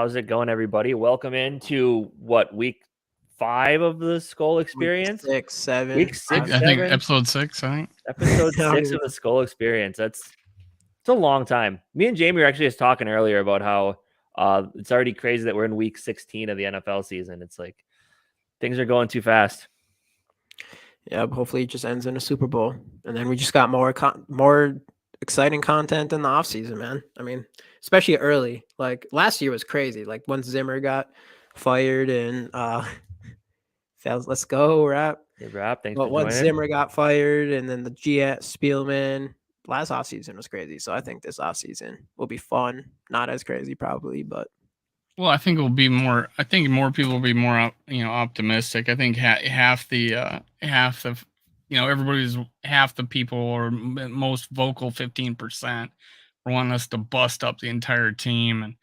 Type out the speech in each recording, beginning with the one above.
How's it going, everybody? Welcome into week 5 of the Skull Experience? Week 6, 7. Week 6, I think 7? episode 6, I think. Episode 6 of the Skull Experience. It's a long time. Me and Jamie were actually just talking earlier about how it's already crazy that we're in week 16 of the NFL season. It's like things are going too fast. Yeah, hopefully it just ends in a Super Bowl. And then we just got more exciting content in the offseason, man. I mean, especially early. Like last year was crazy. Like once Zimmer got fired and let's go, Rap. Hey, Rap, thanks But for once joining. Zimmer got fired and then the GS Spielman, last offseason was crazy. So I think this offseason will be fun. Not as crazy probably, but well, I think it will be more. I think more people will be more, optimistic. I think half the everybody's half the people or most vocal 15% want us to bust up the entire team and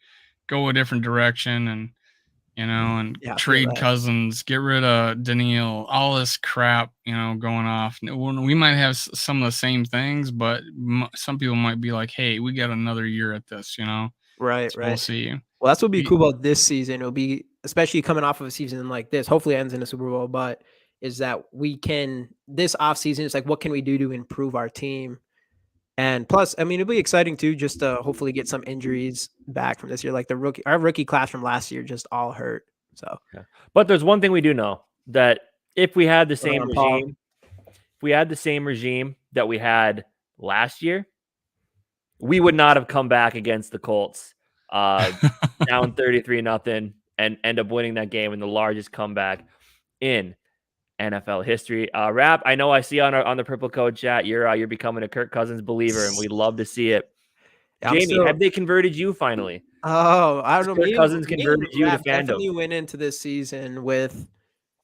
go a different direction and trade Cousins, get rid of Daniil, all this crap, going off. We might have some of the same things, but some people might be like, hey, we got another year at this, Right. We'll see. Well, that's what'll be cool about this season. It'll be, especially coming off of a season like this, hopefully it ends in a Super Bowl, but is that this offseason, it's like, what can we do to improve our team? And plus, I mean, it'll be exciting too, just to hopefully get some injuries back from this year. Like our rookie class from last year just all hurt. So, yeah. But there's one thing we do know, that if we had the same regime that we had last year, we would not have come back against the Colts down 33-0 and end up winning that game in the largest comeback in NFL history. Rap, I know I see on the Purple Code chat you're becoming a Kirk Cousins believer, and we'd love to see it. Jamie, have they converted you finally? Oh, I don't know. Kirk Cousins converted you to fandom. Definitely went into this season with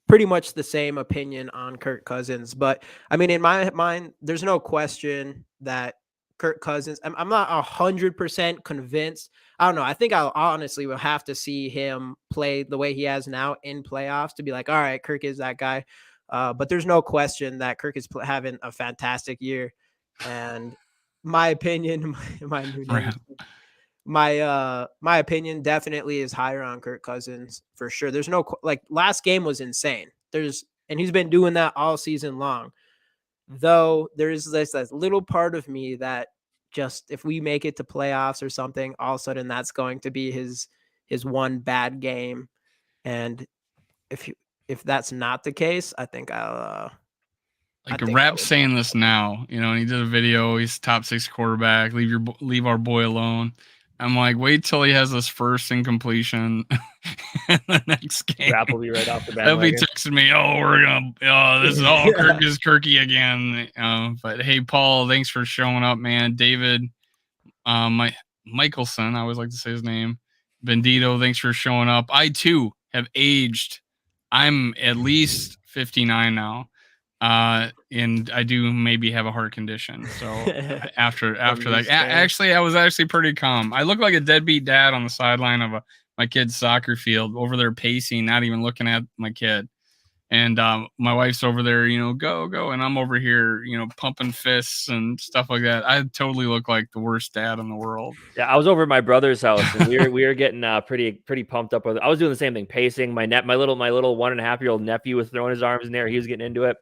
pretty much the same opinion on Kirk Cousins, but I mean, in my mind, there's no question that Kirk Cousins, I'm not 100% convinced. I don't know. I think I honestly will have to see him play the way he has now in playoffs to be like, all right, Kirk is that guy. But there's no question that Kirk is having a fantastic year. And my opinion, my opinion definitely is higher on Kirk Cousins for sure. There's no, like, last game was insane. And he's been doing that all season long. Though there's this little part of me that just, if we make it to playoffs or something, all of a sudden that's going to be his one bad game. And if that's not the case, I think I'll Rap's saying this now, and he did a video. He's top 6 quarterback. Leave our boy alone. I'm like, wait till he has his first incompletion in the next game. Rap will be right off the bat. They'll be texting me, this is all Kirk is Kirky again. But hey, Paul, thanks for showing up, man. David, Michelson, I always like to say his name. Bendito, thanks for showing up. I too have aged. I'm at least 59 now. And I do maybe have a heart condition. So after that, actually, I was pretty calm. I look like a deadbeat dad on the sideline of my kid's soccer field over there pacing, not even looking at my kid. And my wife's over there, go. And I'm over here, pumping fists and stuff like that. I totally look like the worst dad in the world. Yeah, I was over at my brother's house and we were getting pretty pumped up with it. I was doing the same thing, pacing. My little 1.5-year-old nephew was throwing his arms in there. He was getting into it.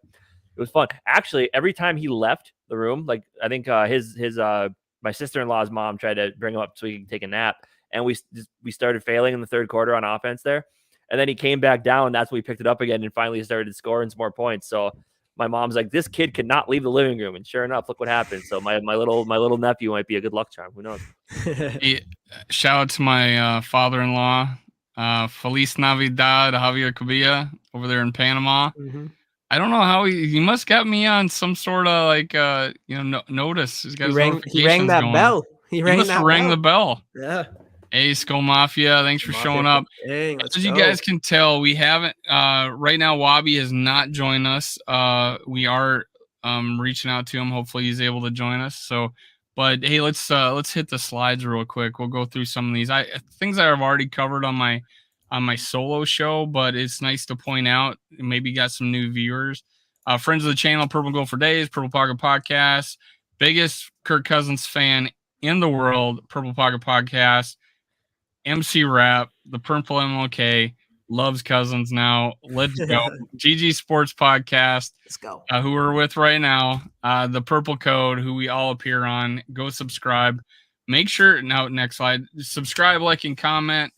It was fun. Actually, every time he left the room, like I think my sister-in-law's mom tried to bring him up so he could take a nap, and we started failing in the third quarter on offense there. And then he came back down. That's when we picked it up again and finally started scoring some more points. So my mom's like, this kid could not leave the living room. And sure enough, look what happened. So my little nephew might be a good luck charm. Who knows? Hey, shout out to my father-in-law, Feliz Navidad, Javier Cubilla over there in Panama. Mm-hmm. I don't know how he must got me on some sort of notice. He's got he rang that bell. He must have rang the bell. Yeah. Hey, Skull Mafia, thanks for showing up. As you guys can tell, we haven't right now. Wobby has not joined us. We are reaching out to him. Hopefully, he's able to join us. So, but hey, let's hit the slides real quick. We'll go through some of these things that I've already covered on my solo show, but it's nice to point out. Maybe got some new viewers. Friends of the channel, Purple Gold for Days, Purple Pocket Podcast, biggest Kirk Cousins fan in the world, Purple Pocket Podcast, MC Rap, the Purple MLK loves Cousins now. Let's go. GG Sports Podcast. Let's go. Who we're with right now. The Purple Code, who we all appear on. Go subscribe. Make sure, now, next slide. Subscribe, like, and comment.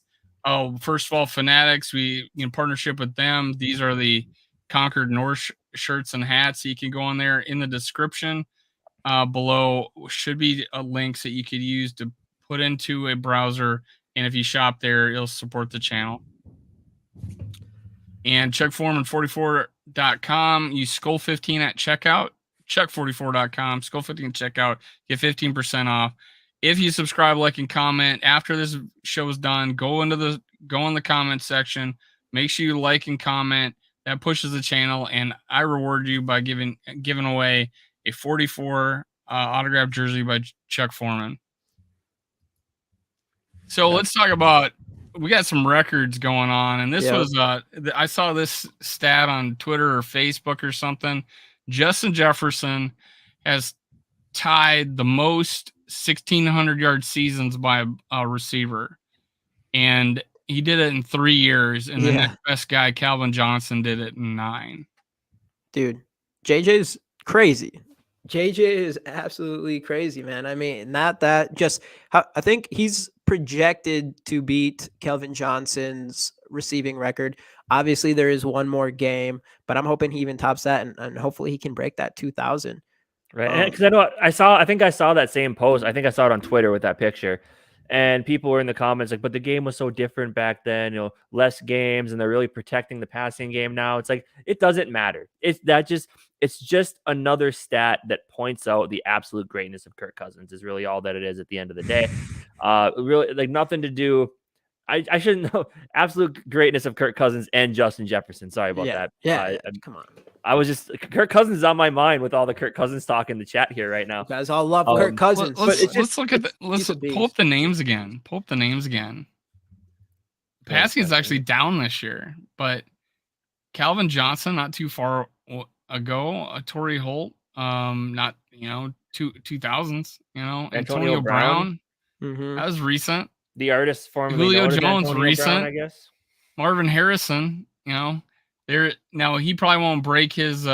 Oh, first of all, Fanatics, we in partnership with them. These are the Concord North shirts and hats. You can go on there in the description. Below should be links that you could use to put into a browser, and if you shop there, it'll support the channel. And check Foreman44.com. Use Skull15 at checkout. Check44.com. Skull15 checkout. Get 15% off. If you subscribe, like, and comment after this show is done, go in the comment section. Make sure you like and comment. That pushes the channel, and I reward you by giving away a 44 autographed jersey by Chuck Foreman. So let's talk about, we got some records going on, and this was I saw this stat on Twitter or Facebook or something. Justin Jefferson has tied the most 1,600-yard seasons by a receiver, and he did it in 3 years, and the next best guy, Calvin Johnson, did it in 9. Dude, JJ's crazy. JJ is absolutely crazy, man. I mean, I think he's projected to beat Calvin Johnson's receiving record. Obviously, there is one more game, but I'm hoping he even tops that, and hopefully he can break that 2,000. Right, because I think I saw that same post. I think I saw it on Twitter with that picture, and people were in the comments like, "But the game was so different back then. You know, less games, and they're really protecting the passing game now." It's like it doesn't matter. It's just another stat that points out the absolute greatness of Kirk Cousins. Is really all that it is at the end of the day. Really, like nothing to do. I shouldn't know absolute greatness of Kirk Cousins and Justin Jefferson. Sorry about that. Yeah, come on. I was just Kirk Cousins is on my mind with all the Kirk Cousins talk in the chat here right now. You guys all love Kirk Cousins. Let's look at let's pull up the names again. Passing is actually down this year, but Calvin Johnson not too far ago. Torrey Holt, not 2000s. Antonio Brown. That was recent. The artist formerly Julio known Jones, as Antonio recent. Brown, I guess. Marvin Harrison, now he probably won't break his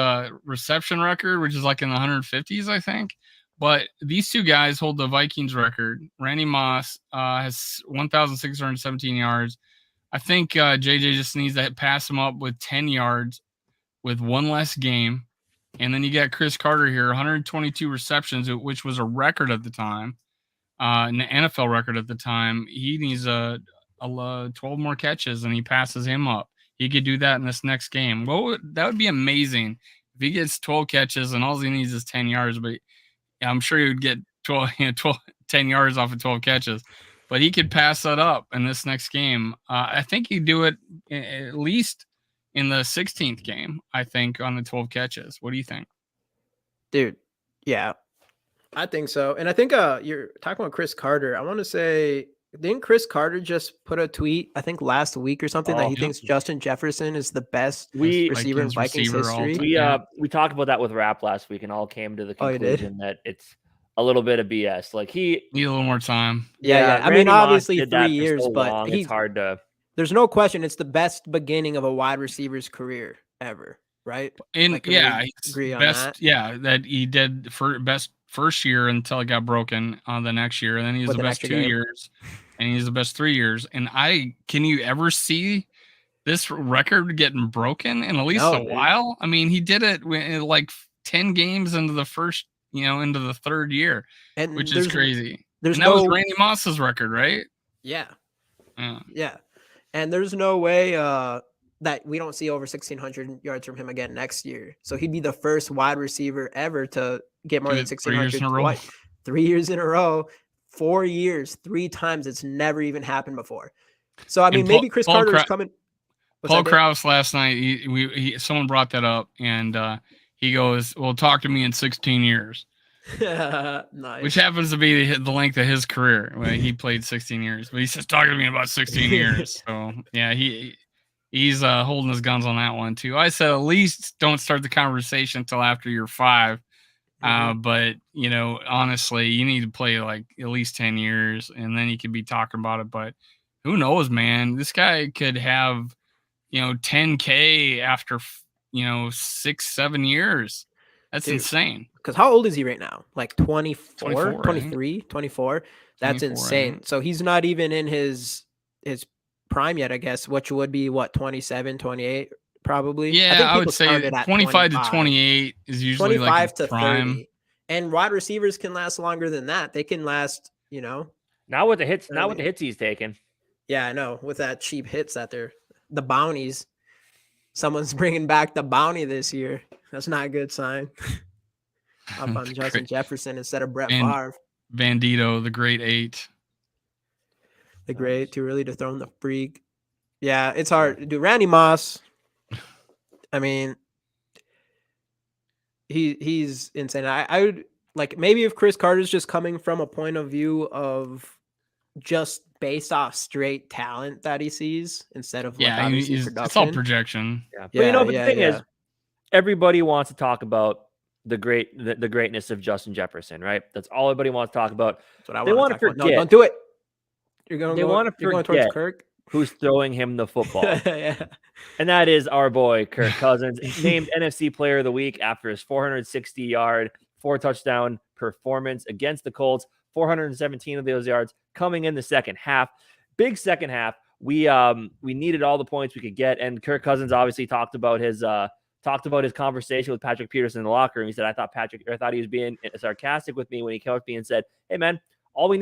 reception record, which is like in the 150s, I think. But these two guys hold the Vikings record. Randy Moss has 1,617 yards. I think JJ just needs to pass him up with 10 yards with one less game. And then you got Chris Carter here, 122 receptions, which was a record at the time. An NFL record at the time. He needs 12 more catches, and he passes him up. He could do that in this next game. That would be amazing if he gets 12 catches and all he needs is 10 yards. But I'm sure he would get 10 yards off of 12 catches. But he could pass that up in this next game. I think he'd do it at least in the 16th game, I think, on the 12 catches. What do you think? Dude, yeah. I think so. And I think you're talking about Chris Carter. I want to say, didn't Chris Carter just put a tweet, I think last week or something, that he thinks Justin Jefferson is the best receiver in Vikings history? We talked about that with Rap last week and all came to the conclusion that it's a little bit of BS. Like he need a little more time. Yeah. I mean, obviously 3 years, but it's hard to. There's no question it's the best beginning of a wide receiver's career ever, right? And agree on that. Yeah, that he did for best first year until it got broken on the next year, and then he's the best 2 years, and he's the best 3 years. And can you ever see this record getting broken in at least a while? I mean, he did it like 10 games into the first, into the third year, which is crazy. That was Randy Moss's record, right? Yeah. And there's no way that we don't see over 1,600 yards from him again next year. So he'd be the first wide receiver ever to get more than 1,600 3 years in a row, 4 years, 3 times. It's never even happened before. So I mean, maybe Chris Carter is coming. Paul Krause last night, someone brought that up, and he goes, "Well, talk to me in 16 years." Nice. Which happens to be the length of his career. He played 16 years, but he says, "Talk to me in about 16 years." So yeah, he's holding his guns on that one too. I said at least don't start the conversation until after you're 5. But honestly, you need to play like at least 10 years, and then you could be talking about it. But who knows, man? This guy could have, 10K after, 6-7 years. That's Dude. insane. Because how old is he right now? Like 24, 24, 23, 24? That's 24, insane. So he's not even in his prime yet, I guess, which would be what, 27, 28, probably? Yeah, I would people say started at 25 to 28 is usually 25 like to prime. 30. And wide receivers can last longer than that. They can last, Not with the hits, not with the hits he's taking. Yeah, I know. With that cheap hits that they're the bounties. Someone's bringing back the bounty this year. That's not a good sign. Up on Justin Jefferson instead of Brett Favre. Bandito, the great 8. The great, too early to throw in the freak. Yeah, it's hard. Dude, Randy Moss, I mean, he's insane. I would like maybe if Chris Carter's just coming from a point of view of just based off straight talent that he sees instead of obviously production. It's all projection. Yeah. But the thing is, everybody wants to talk about the greatness of Justin Jefferson, right? That's all everybody wants to talk about. That's what I they want to forget. No, don't do it. They want to forget towards Kirk. Who's throwing him the football. Yeah. And that is our boy, Kirk Cousins, named NFC Player of the Week after his 460-yard, 4-touchdown performance against the Colts. 417 of those yards coming in the second half. Big second half. We needed all the points we could get, and Kirk Cousins obviously talked about his conversation with Patrick Peterson in the locker room. He said, I thought he was being sarcastic with me when he came up to me and said, hey man, all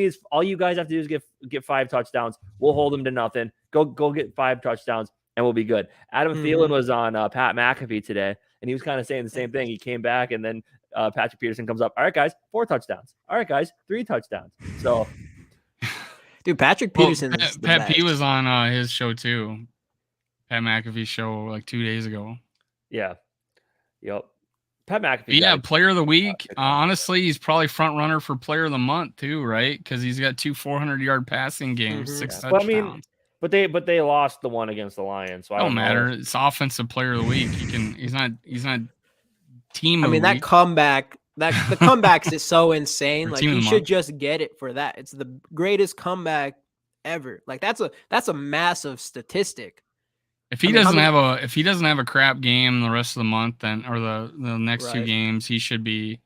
you guys have to do is get 5 touchdowns. We'll hold them to nothing. Go get 5 touchdowns and we'll be good. Adam Thielen was on Pat McAfee today, and he was kind of saying the same thing. He came back, and then Patrick Peterson comes up. All right, guys, 4 touchdowns. All right, guys, 3 touchdowns. So, dude, Patrick Peterson. Pat P was on his show too. Pat McAfee's show like 2 days ago. Yeah. Yep. Pat McAfee. Yeah, Player of the Week. Honestly, he's probably front runner for Player of the Month too, right? Because he's got 2 400-yard passing games, 6 touchdowns. Well, I mean, but they lost the one against the Lions, so I don't matter. It's offensive Player of the Week. He's not team. I mean, that comeback. The comebacks is so insane. Like he should just get it for that. It's the greatest comeback ever. Like that's a massive statistic. If he doesn't have a crap game the rest of the month, then or the next 2 games, he should be.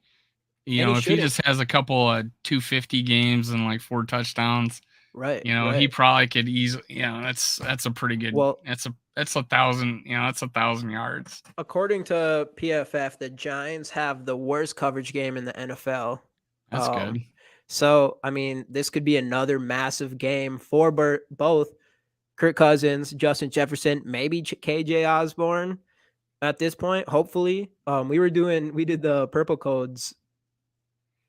If he just has a couple of 250 games and like 4 touchdowns, right? He probably could easily. That's a pretty good. Well, that's 1,000. That's 1,000 yards. According to PFF, the Giants have the worst coverage game in the NFL. That's good. So I mean, this could be another massive game for both Kirk Cousins, Justin Jefferson, maybe KJ Osborne at this point, hopefully. We did the Purple Codes,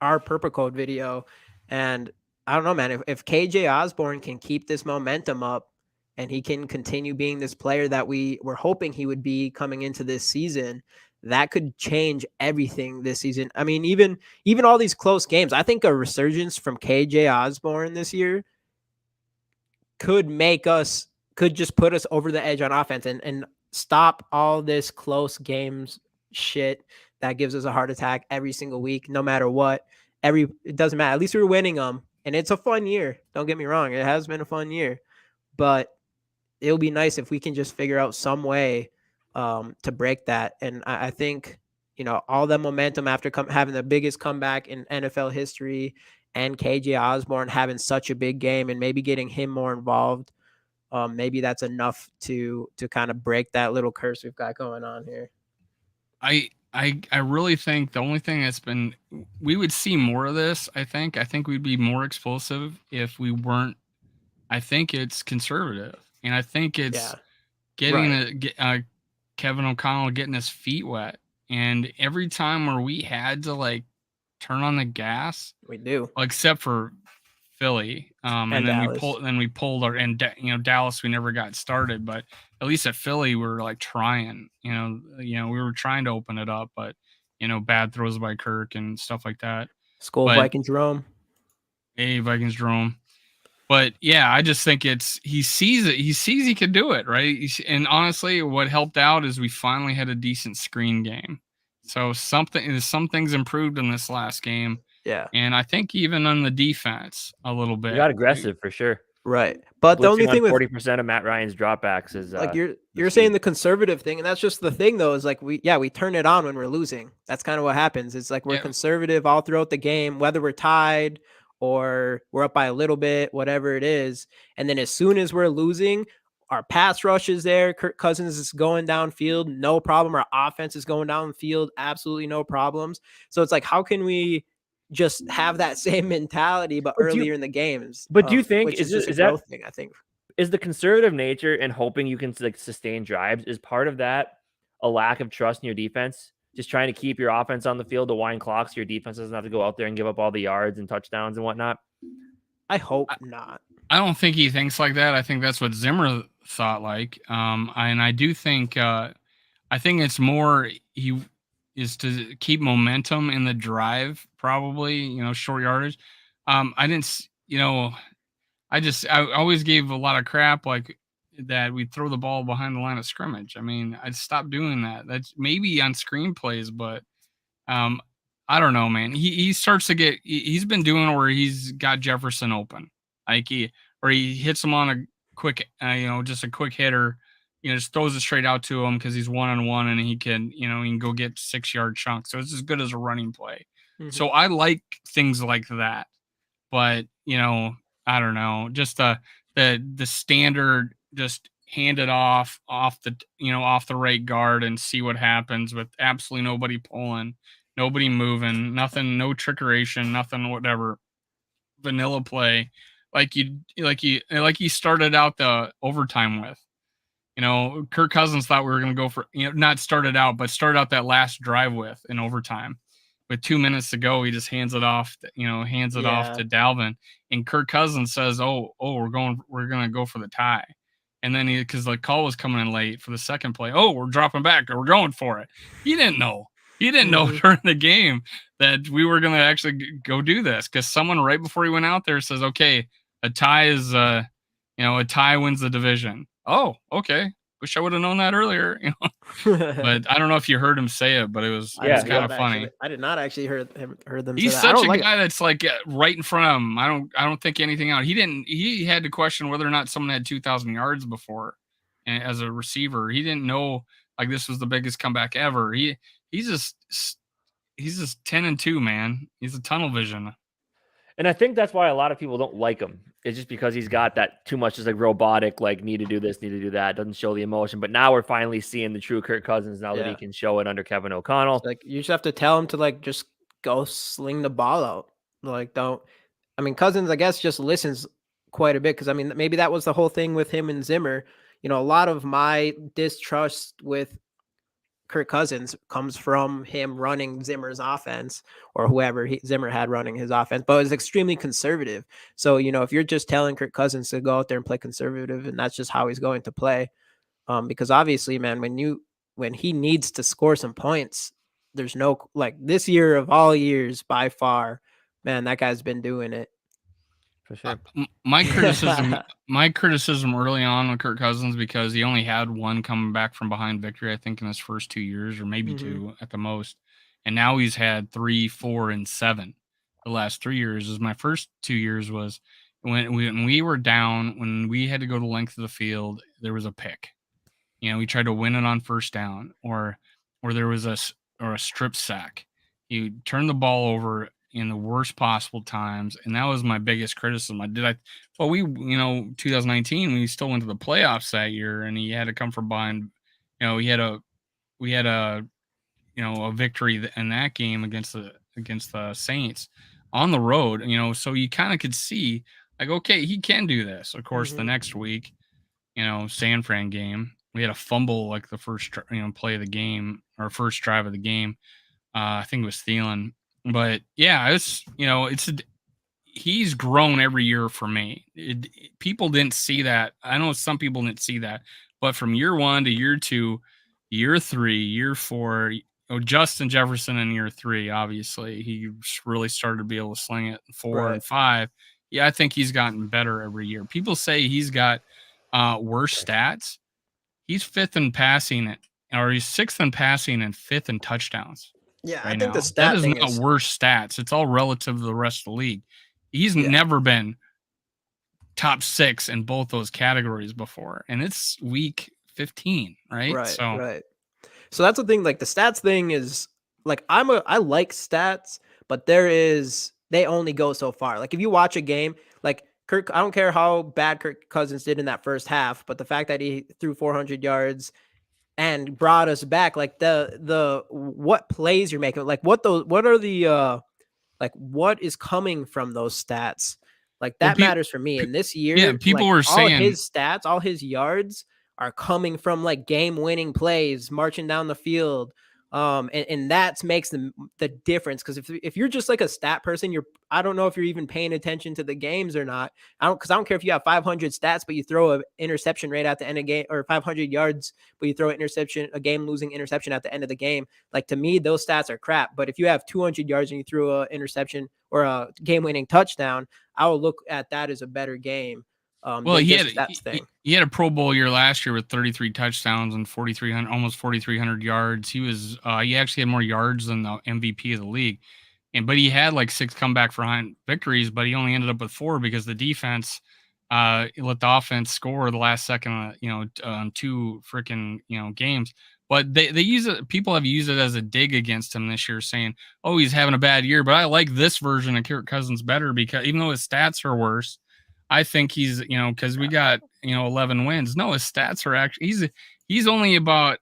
our Purple Code video, and I don't know, man, if KJ Osborne can keep this momentum up and he can continue being this player that we were hoping he would be coming into this season, that could change everything this season. I mean, even all these close games, I think a resurgence from KJ Osborne this year could just put us over the edge on offense and stop all this close games shit that gives us a heart attack every single week, no matter what. It doesn't matter. At least we're winning them. And it's a fun year. Don't get me wrong. It has been a fun year. But it'll be nice if we can just figure out some way to break that. And I think, all that momentum after having the biggest comeback in NFL history, and KJ Osborne having such a big game and maybe getting him more involved, maybe that's enough to kind of break that little curse we've got going on here. I really think the only thing we would see more of this. I think we'd be more explosive if we weren't. I think it's conservative, and I think it's getting Kevin O'Connell getting his feet wet, and every time where we had to like turn on the gas, we do, except for Philly, and then Dallas. we pulled our Dallas. We never got started, but at least at Philly we were like trying. We were trying to open it up, but bad throws by Kirk and stuff like that. Vikings Jerome. Hey, Vikings Jerome. But yeah, I just think he sees it. He sees he can do it, right? And honestly, what helped out is we finally had a decent screen game. So some things improved in this last game. Yeah. And I think even on the defense a little bit. We got aggressive for sure. Right. But the only Blitzing thing on with 40% of Matt Ryan's dropbacks is like you're key. saying the conservative thing, and that's just the thing though, is like we turn it on when we're losing. That's kind of what happens. It's like we're conservative all throughout the game, whether we're tied or we're up by a little bit, whatever it is. And then as soon as we're losing, our pass rush is there. Kirk Cousins is going downfield, no problem. Our offense is going downfield, absolutely no problems. So it's like, how can we just have that same mentality, but earlier in the games? But do you think which is just a that growth thing? I think is the conservative nature and hoping you can like sustain drives is part of that a lack of trust in your defense, just trying to keep your offense on the field to wind clocks so your defense doesn't have to go out there and give up all the yards and touchdowns and whatnot? I hope not. I don't think he thinks like that. I think that's what Zimmer thought like. And I do think I think it's more he is to keep momentum in the drive, probably, short yardage. I didn't, I always gave a lot of crap like that we'd throw the ball behind the line of scrimmage. I mean, I'd stop doing that. That's maybe on screenplays, but I don't know, man. He starts to get he's been doing where he's got Jefferson open. Like he hits him on a quick, just a quick hitter, just throws it straight out to him because he's 1-on-1 and he can go get 6-yard chunks. So it's as good as a running play. Mm-hmm. So I like things like that, but I don't know, just the standard, just hand it off the right guard and see what happens with absolutely nobody pulling, nobody moving, nothing, no trickeration, nothing, whatever, vanilla play. Like you started out the overtime with, Kirk Cousins thought we were going to go for, not started out, but started out that last drive with in overtime. With 2 minutes to go, he just hands it off to Dalvin, and Kirk Cousins says, "Oh, we're going to go for the tie," and then because the call was coming in late for the second play, "Oh, we're dropping back, or we're going for it." He didn't know during the game that we were going to actually go do this because someone right before he went out there says, "Okay, a tie is a tie wins the division." Oh, okay. Wish I would have known that earlier, But I don't know if you heard him say it, but it was kind of funny. I did not actually heard them. He's such a guy that's like right in front of him. I don't think anything out. He had to question whether or not someone had 2,000 yards before as a receiver. He didn't know like this was the biggest comeback ever. He's just 10-2, man. He's a tunnel vision. And I think that's why a lot of people don't like him. It's just because he's got that too much just like robotic, like need to do this, need to do that. Doesn't show the emotion. But now we're finally seeing the true Kirk Cousins now that he can show it under Kevin O'Connell. Like you just have to tell him to like just go sling the ball out. Like Cousins, I guess, just listens quite a bit because maybe that was the whole thing with him and Zimmer. A lot of my distrust with Kirk Cousins comes from him running Zimmer's offense or whoever Zimmer had running his offense, but it was extremely conservative. So, if you're just telling Kirk Cousins to go out there and play conservative and that's just how he's going to play, because obviously, man, when he needs to score some points, there's no, like this year of all years by far, man, that guy's been doing it. For sure. My criticism early on with Kirk Cousins, because he only had one coming back from behind victory, I think in his first 2 years, or maybe two at the most. And now he's had 3, 4, and 7 the last 3 years. Is my first 2 years was when we were down, when we had to go the length of the field, there was a pick. We tried to win it on first down, or there was a strip sack. You turn the ball over in the worst possible times, and that was my biggest criticism. 2019 we still went to the playoffs that year, and he had to come from behind. We had a victory in that game against the Saints on the road. So you kind of could see like, okay, he can do this. Of course, the next week, San Fran game, we had a fumble like the first play of the game or first drive of the game. I think it was Thielen. But yeah, he's grown every year for me. People didn't see that. I know some people didn't see that, but from year 1 to year 2, year 3, year 4, Justin Jefferson in year 3, obviously he really started to be able to sling it 4 and 5. Yeah, I think he's gotten better every year. People say he's got worse stats. He's 5th in passing, or he's 6th in passing and 5th in touchdowns. Yeah, right I think now. the stat that is thing not worse stats. It's all relative to the rest of the league. He's never been top 6 in both those categories before, and it's week 15, right? Right. So that's the thing. Like the stats thing is like I like stats, but they only go so far. Like if you watch a game, like I don't care how bad Kirk Cousins did in that first half, but the fact that he threw 400 yards and brought us back, like the what plays you're making, like what are the like what is coming from those stats, like that matters for me. And this year, people like, were saying all his stats, all his yards are coming from like game-winning plays, marching down the field. And that makes the difference. Because if you're just like a stat person, I don't know if you're even paying attention to the games or not. I don't care if you have 500 stats, but you throw an interception right at the end of game, or 500 yards, but you throw a game-losing interception at the end of the game. Like to me, those stats are crap. But if you have 200 yards and you threw an interception or a game-winning touchdown, I will look at that as a better game. Well, he had a Pro Bowl year last year with 33 touchdowns and 4,300, almost 4,300 yards. He actually had more yards than the MVP of the league, but he had like 6 comeback victories, but he only ended up with 4 because the defense let the offense score the last second, 2 freaking games. But they use it. People have used it as a dig against him this year, saying, "Oh, he's having a bad year." But I like this version of Kirk Cousins better because even though his stats are worse, I think he's, because we got 11 wins. No, his stats are actually he's only about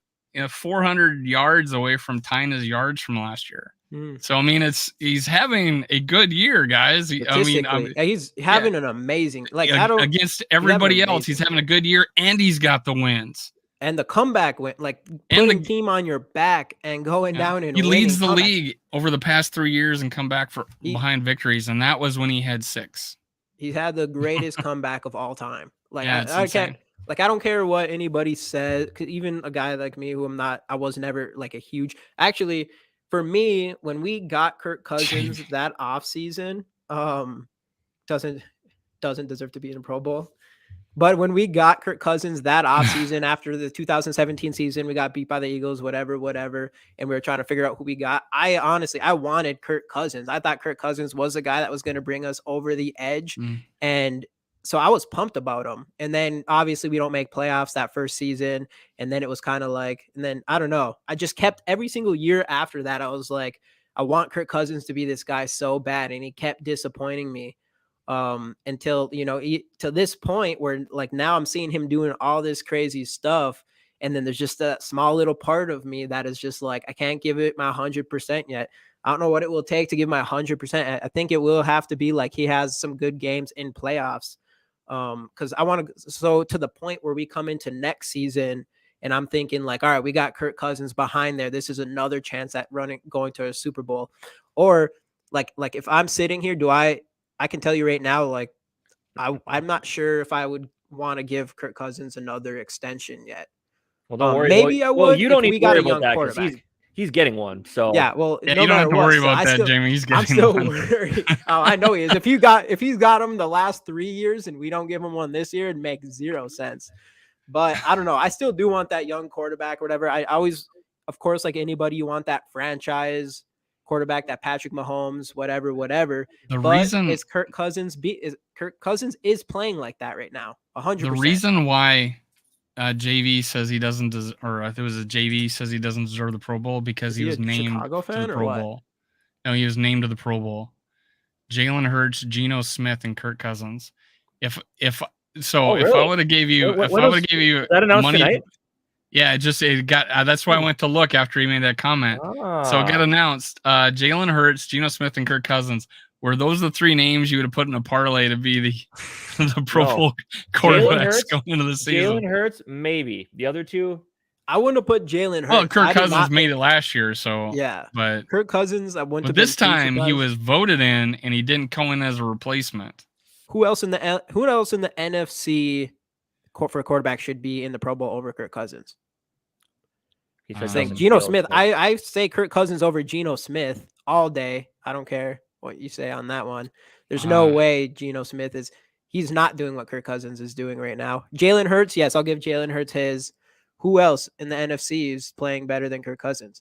400 yards away from tying his yards from last year. So I mean, he's having a good year, guys. He's having an amazing, like, against everybody else. He's having a good year, and he's got the wins. And the comeback went, like, putting the team on your back and going down and he leads the league over the past 3 years and come back behind victories, and that was when he had 6. He's had the greatest comeback of all time. Like, I can't, like, I don't care what anybody says. Even a guy like me, who I was never like a huge, actually, for me, when we got Kirk Cousins that offseason, doesn't deserve to be in a Pro Bowl. But when we got Kirk Cousins that offseason after the 2017 season, we got beat by the Eagles, whatever, and we were trying to figure out who we got. I wanted Kirk Cousins. I thought Kirk Cousins was the guy that was going to bring us over the edge. And so I was pumped about him. And then obviously we don't make playoffs that first season. And then it was kind of like, and then I don't know. I just kept every single year after that. I was like, I want Kirk Cousins to be this guy so bad. And he kept disappointing me. Until to this point where, like, now I'm seeing him doing all this crazy stuff, and then there's just that small little part of me that is just like, I can't give it my 100% yet. I don't know what it will take to give my 100%. I think it will have to be like he has some good games in playoffs, because I want to, so to the point where we come into next season and I'm thinking like, all right, we got Kirk Cousins behind there, this is another chance at going to a Super Bowl. Or like if I'm sitting here, I can tell you right now, like, I'm not sure if I would want to give Kirk Cousins another extension yet. Well, don't worry. Maybe I would. Well, you don't need to worry about that because he's getting one. So yeah, well, you don't have to worry about that, Jamie. He's getting I'm still one. worried. Oh, I know he is. If he's got him the last 3 years and we don't give him one this year, it makes 0 sense. But I don't know. I still do want that young quarterback or whatever. I always, of course, like anybody, you want that franchise quarterback, that Patrick Mahomes, whatever. Kirk Cousins is playing like that right now, 100%. The reason why JV says he doesn't or if it was a JV says he doesn't deserve the Pro Bowl because he was named to the Pro Bowl. No, he was named to the Pro Bowl. Jalen Hurts, Geno Smith, and Kirk Cousins. If I would have gave you money tonight? Yeah, it got. That's why I went to look after he made that comment. So it got announced. Jalen Hurts, Geno Smith, and Kirk Cousins. Were those the 3 names you would have put in a parlay to be the Pro Bowl quarterbacks going into the season? Jalen Hurts, maybe. The other 2, I wouldn't have put Jalen Hurts. Well, Kirk Cousins made it last year, so yeah. But Kirk Cousins, I went to. But this time he was voted in, and he didn't go in as a replacement. Who else in the NFC for a quarterback should be in the Pro Bowl over Kirk Cousins? He's saying Geno Smith. I say Kirk Cousins over Geno Smith all day. I don't care what you say on that one. There's no way Geno Smith he's not doing what Kirk Cousins is doing right now. Jalen Hurts, yes, I'll give Jalen Hurts his. Who else in the NFC is playing better than Kirk Cousins?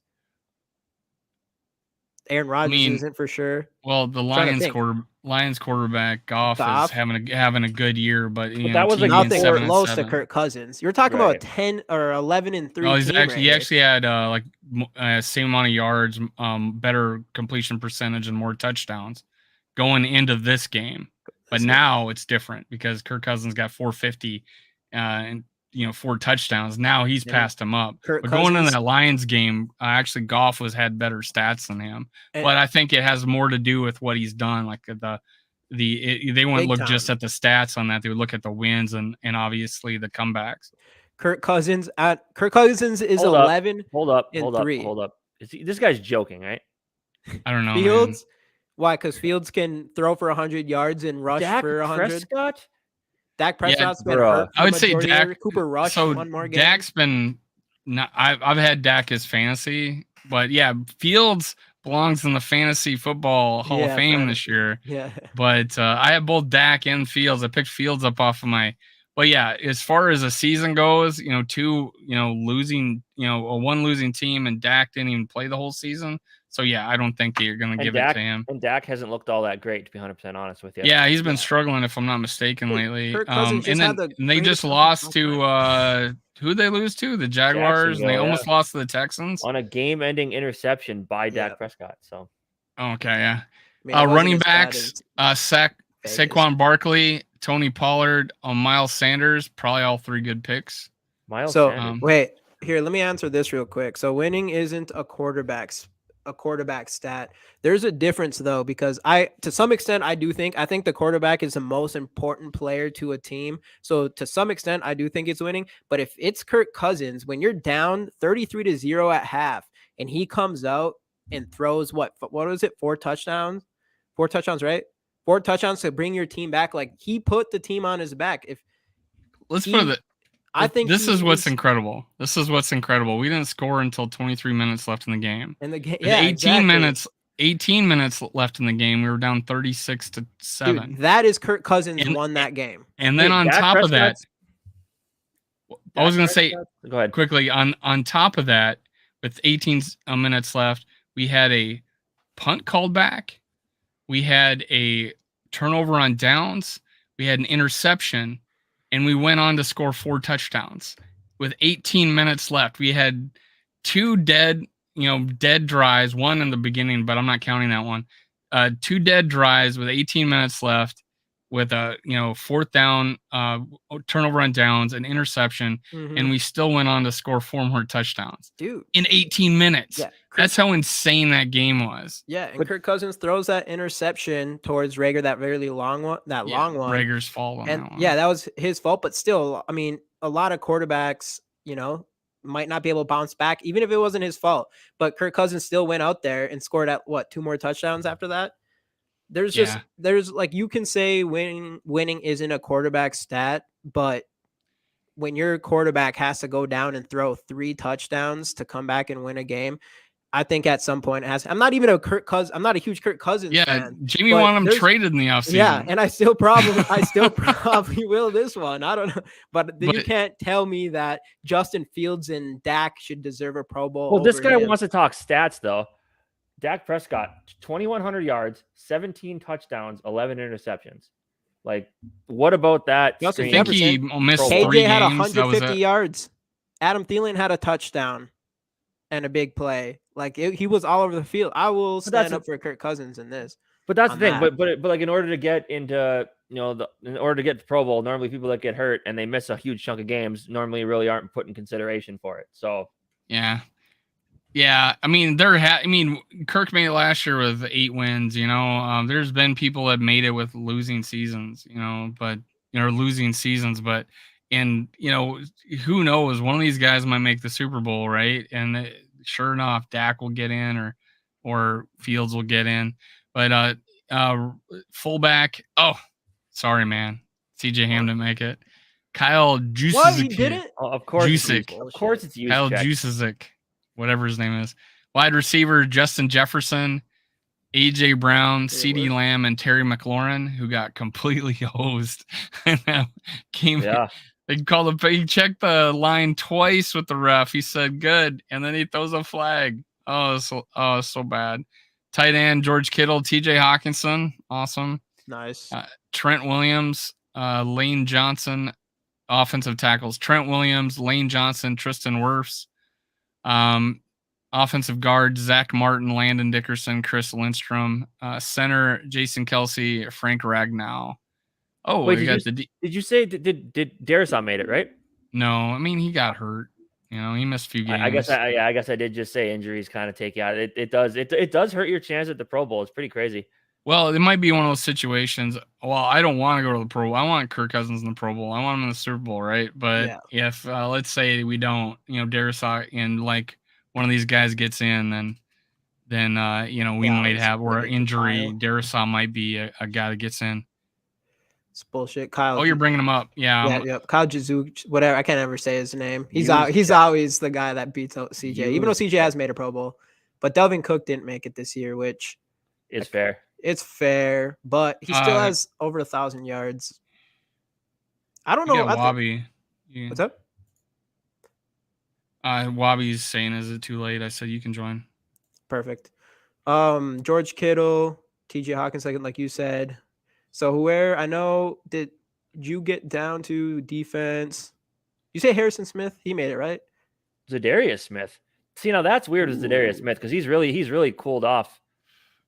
Aaron Rodgers mean, isn't for sure. Well, the trying to Lions quarterback Goff Goff? is having a good year, but that was like TV Nothing 7-7. close to Kirk Cousins. You're talking about a 10 or 11-3 No, team. he actually had same amount of yards, better completion percentage, and more touchdowns going into this game. But now it's different because Kirk Cousins got 450 and 4 touchdowns. Now he's passed him up. But going into that Lions game, actually Goff had better stats than him. But I think it has more to do with what he's done. Like they wouldn't look just at the stats on that. They would look at the wins and obviously the comebacks. Kirk Cousins is 11. Hold up. This guy's joking, right? I don't know. Fields? Man. Why? Because Fields can throw for 100 yards and rush for 100. Dak Prescott's been hurt. I would say Dak. Cooper Rush one more game. Dak's been. I've had Dak as fantasy, but yeah, Fields belongs in the fantasy football Hall of Fame this year. Yeah. But I have both Dak and Fields. I picked Fields up off of my. But yeah, as far as a season goes, losing, a one losing team, and Dak didn't even play the whole season. So yeah, I don't think you're going to give it to him. And Dak hasn't looked all that great, to be 100% honest with you. Yeah, he's been struggling, if I'm not mistaken, lately. And they just lost to who they lose to? The Jaguars, and they almost lost to the Texans on a game-ending interception by Dak Prescott. So okay, yeah. Running backs, Saquon Barkley, Tony Pollard, Miles Sanders, probably all 3 good picks. Sanders. Wait, here, let me answer this real quick. So winning isn't a quarterback stat. There's a difference though, because to some extent I think the quarterback is the most important player to a team. So to some extent I do think it's winning, but if it's Kirk Cousins, when you're down 33-0 at half and he comes out and throws what was it? 4 touchdowns, right? 4 touchdowns to bring your team back. Like he put the team on his back. I think this is what's incredible. This is what's incredible. We didn't score until 23 minutes left in the game. 18 minutes left in the game. We were down 36-7. Dude, that is Kirk Cousins won that game. And then on top of that, I was going to say, go ahead quickly. On top of that, with 18 minutes left, we had a punt called back. We had a turnover on downs. We had an interception. And we went on to score 4 touchdowns with 18 minutes left. We had 2 dead drives, one in the beginning, but I'm not counting that one. 2 dead drives with 18 minutes left with a 4th down, turnover on downs, an interception, and we still went on to score 4 more touchdowns. Dude, in 18 minutes. Yeah, that's how insane that game was. Yeah, and Kirk Cousins throws that interception towards Rager, that really long one, long one. Rager's fault on that one. Yeah, that was his fault, but still, I mean, a lot of quarterbacks, might not be able to bounce back, even if it wasn't his fault. But Kirk Cousins still went out there and scored 2 more touchdowns after that. There's like, you can say winning isn't a quarterback stat, but when your quarterback has to go down and throw 3 touchdowns to come back and win a game, I think at some point it has. I'm not even a Kirk Cousins. I'm not a huge Kirk Cousins fan. Jamie wanted him traded in the offseason. Yeah, and I still probably will this one. I don't know, but you can't tell me that Justin Fields and Dak should deserve a Pro Bowl. Well, this guy wants to talk stats though. Dak Prescott, 2,100 yards, 17 touchdowns, 11 interceptions. Like, what about that? I think he missed 3 AJ had games. 150 yards. Adam Thielen had a touchdown and a big play. Like, he was all over the field. I will stand up for Kirk Cousins in this. But that's the thing. But like, in order to get into in order to get to Pro Bowl, normally people that get hurt and they miss a huge chunk of games normally really aren't put in consideration for it. So yeah. I mean, Kirk made it last year with 8 wins. There's been people that made it with losing seasons. But who knows? One of these guys might make the Super Bowl, right? And sure enough, Dak will get in, or Fields will get in. But fullback. Oh, sorry, man. CJ Ham didn't make it. Kyle Juszczyk. What? He didn't? Oh, of course. Juszczyk. Of course it's Juszczyk. Kyle Juszczyk, whatever his name is. Wide receiver Justin Jefferson, AJ Brown, CD Lamb, and Terry McLaurin, who got completely hosed. He checked the line twice with the ref. He said good, and then he throws a flag. So bad. Tight end, George Kittle, TJ Hawkinson. Awesome. Nice. Trent Williams, Lane Johnson. Offensive tackles, Trent Williams, Lane Johnson, Tristan Wirfs. Offensive guard, Zach Martin, Landon Dickerson, Chris Lindstrom. Center, Jason Kelsey, Frank Ragnow. Oh, Wait, we got did you say did Darisaw made it, right? No, I mean he got hurt. You know, he missed a few games. I guess I did just say injuries kind of take you out. It does hurt your chance at the Pro Bowl. It's pretty crazy. Well, it might be one of those situations. Well, I don't want to go to the Pro Bowl. I want Kirk Cousins in the Pro Bowl. I want him in the Super Bowl, right? But if let's say we don't, Darisaw and like one of these guys gets in, then we might have or injury. Darisaw might be a guy that gets in. It's bullshit. Kyle. Oh, you're bringing him up. Yeah. Yep. Kyle Juszczyk, whatever. I can't ever say his name. He's always the guy that beats out CJ, even though CJ has made a Pro Bowl. But Delvin Cook didn't make it this year, which is fair. It's fair, but he still has over 1,000 yards. I don't know. Wobby. What's up? Wobby's saying, is it too late? I said you can join. Perfect. George Kittle, TJ Hawkinson, like you said. So where I know, did you get down to defense? You say Harrison Smith? He made it, right? Zadarius Smith. See, now that's weird with Zadarius Smith because he's really cooled off.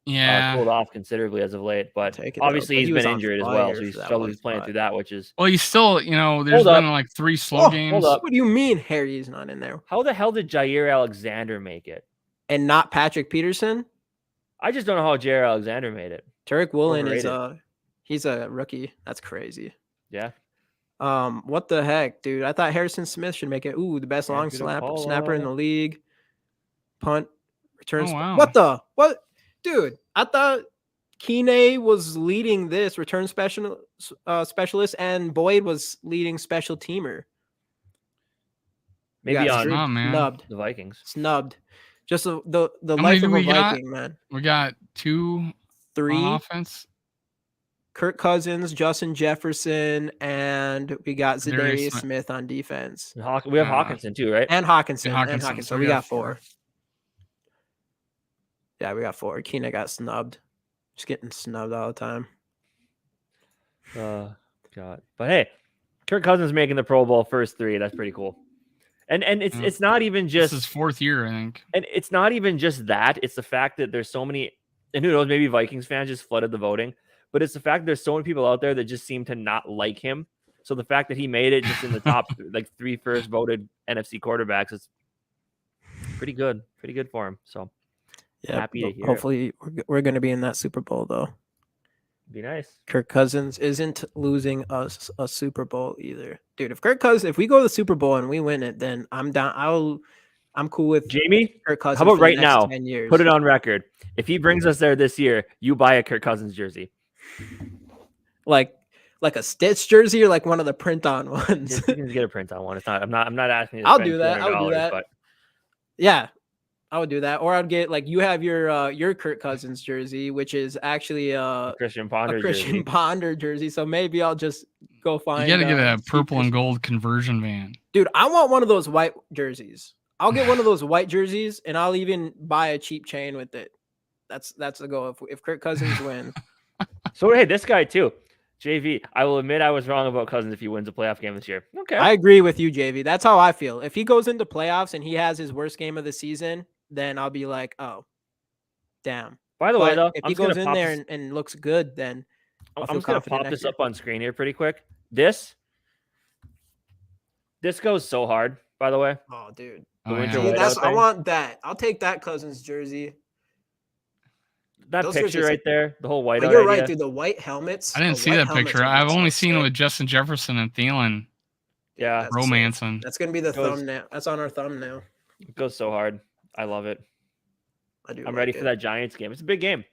Yeah, cooled off considerably as of late, but obviously he's been injured as well, so he's playing through that, which is he's still, there's been like 3 slow games. Hold up. What do you mean Harry's not in there? How the hell did Jair Alexander make it and not Patrick Peterson? I just don't know how Jair Alexander made it. Tarek Woolen he's a rookie. That's crazy. Yeah. What the heck, dude? I thought Harrison Smith should make it. Ooh, the best long snapper in the league. Punt returns. Oh, wow. What? Dude, I thought Keeney was leading this return specialist and Boyd was leading special teamer. Maybe snubbed. The Vikings. Snubbed. Just the life of a Viking, man. We got 3 offense. Kirk Cousins, Justin Jefferson, and we got Zadarius Smith on defense. We have Hawkinson too, right? And Hawkinson. So we got 4. Yeah, we got 4. Keenan got snubbed. Just getting snubbed all the time. God. But hey, Kirk Cousins making the Pro Bowl first 3. That's pretty cool. And it's not even just his 4th year, I think. And it's not even just that. It's the fact that there's so many, and who knows, maybe Vikings fans just flooded the voting. But it's the fact that there's so many people out there that just seem to not like him. So the fact that he made it just in the top 3 first voted NFC quarterbacks is pretty good. Pretty good for him. So happy to hear. Hopefully we're going to be in that Super Bowl though. Be nice. Kirk Cousins isn't losing us a Super Bowl either, dude. If we go to the Super Bowl and we win it, then I'm down. I'm cool with Jamie. Kirk Cousins. How about right now? 10 years. Put it on record. If he brings us there this year, you buy a Kirk Cousins jersey. Like a Stitch jersey or like one of the print-on ones. You can get a print-on one. It's not. I'm not asking you to I'll spend do that. But yeah, I would do that. Or I'd get you have your Kirk Cousins jersey, which is actually a Christian Ponder jersey. So maybe I'll just go find. You got to get a purple and gold conversion van, dude. I want one of those white jerseys. I'll get one of those white jerseys, and I'll even buy a cheap chain with it. That's the goal. If Kirk Cousins wins. So hey, this guy too, JV. I will admit I was wrong about Cousins if he wins a playoff game this year. Okay, I agree with you, JV. That's how I feel. If he goes into playoffs and he has his worst game of the season, then I'll be like, oh, damn. By the way, though, if he goes in there and looks good, then I'm just gonna pop this up on screen here pretty quick. This goes so hard. By the way, oh, dude, I want that. I'll take that Cousins jersey. That picture right there, the whole white. You're right, dude. The white helmets. I didn't see that picture. I've only seen it with Justin Jefferson and Thielen. Yeah, romancing. That's gonna be the thumbnail. That's on our thumbnail. It goes so hard. I love it. I'm ready for that Giants game. It's a big game.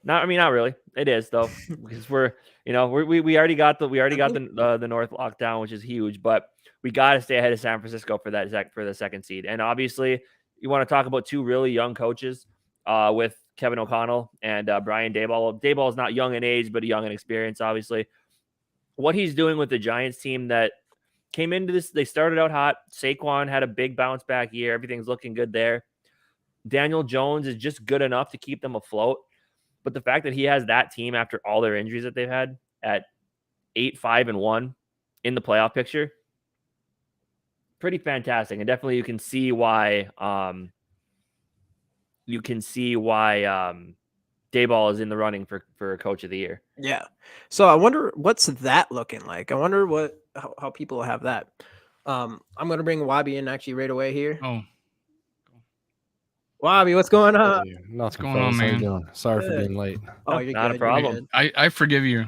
Not really. It is though, because we already got the North lockdown, which is huge. But we got to stay ahead of San Francisco for the second seed. And obviously, you want to talk about 2 really young coaches with Kevin O'Connell and Brian Daboll. Daboll is not young in age, but young in experience, obviously. What he's doing with the Giants team that came into this, they started out hot. Saquon had a big bounce back year. Everything's looking good there. Daniel Jones is just good enough to keep them afloat. But the fact that he has that team after all their injuries that they've had at 8-5-1 in the playoff picture, pretty fantastic. And definitely you can see why Dayball is in the running for Coach of the Year. Yeah. So I wonder what's that looking like. I wonder how people have that. I'm gonna bring Wobby in actually right away here. Oh, Wobby, what's going on? Hey, nothing going on, fellas. How you man? doing? Sorry for Good. being late. Oh, you're Not a good, you're problem. good. I forgive you.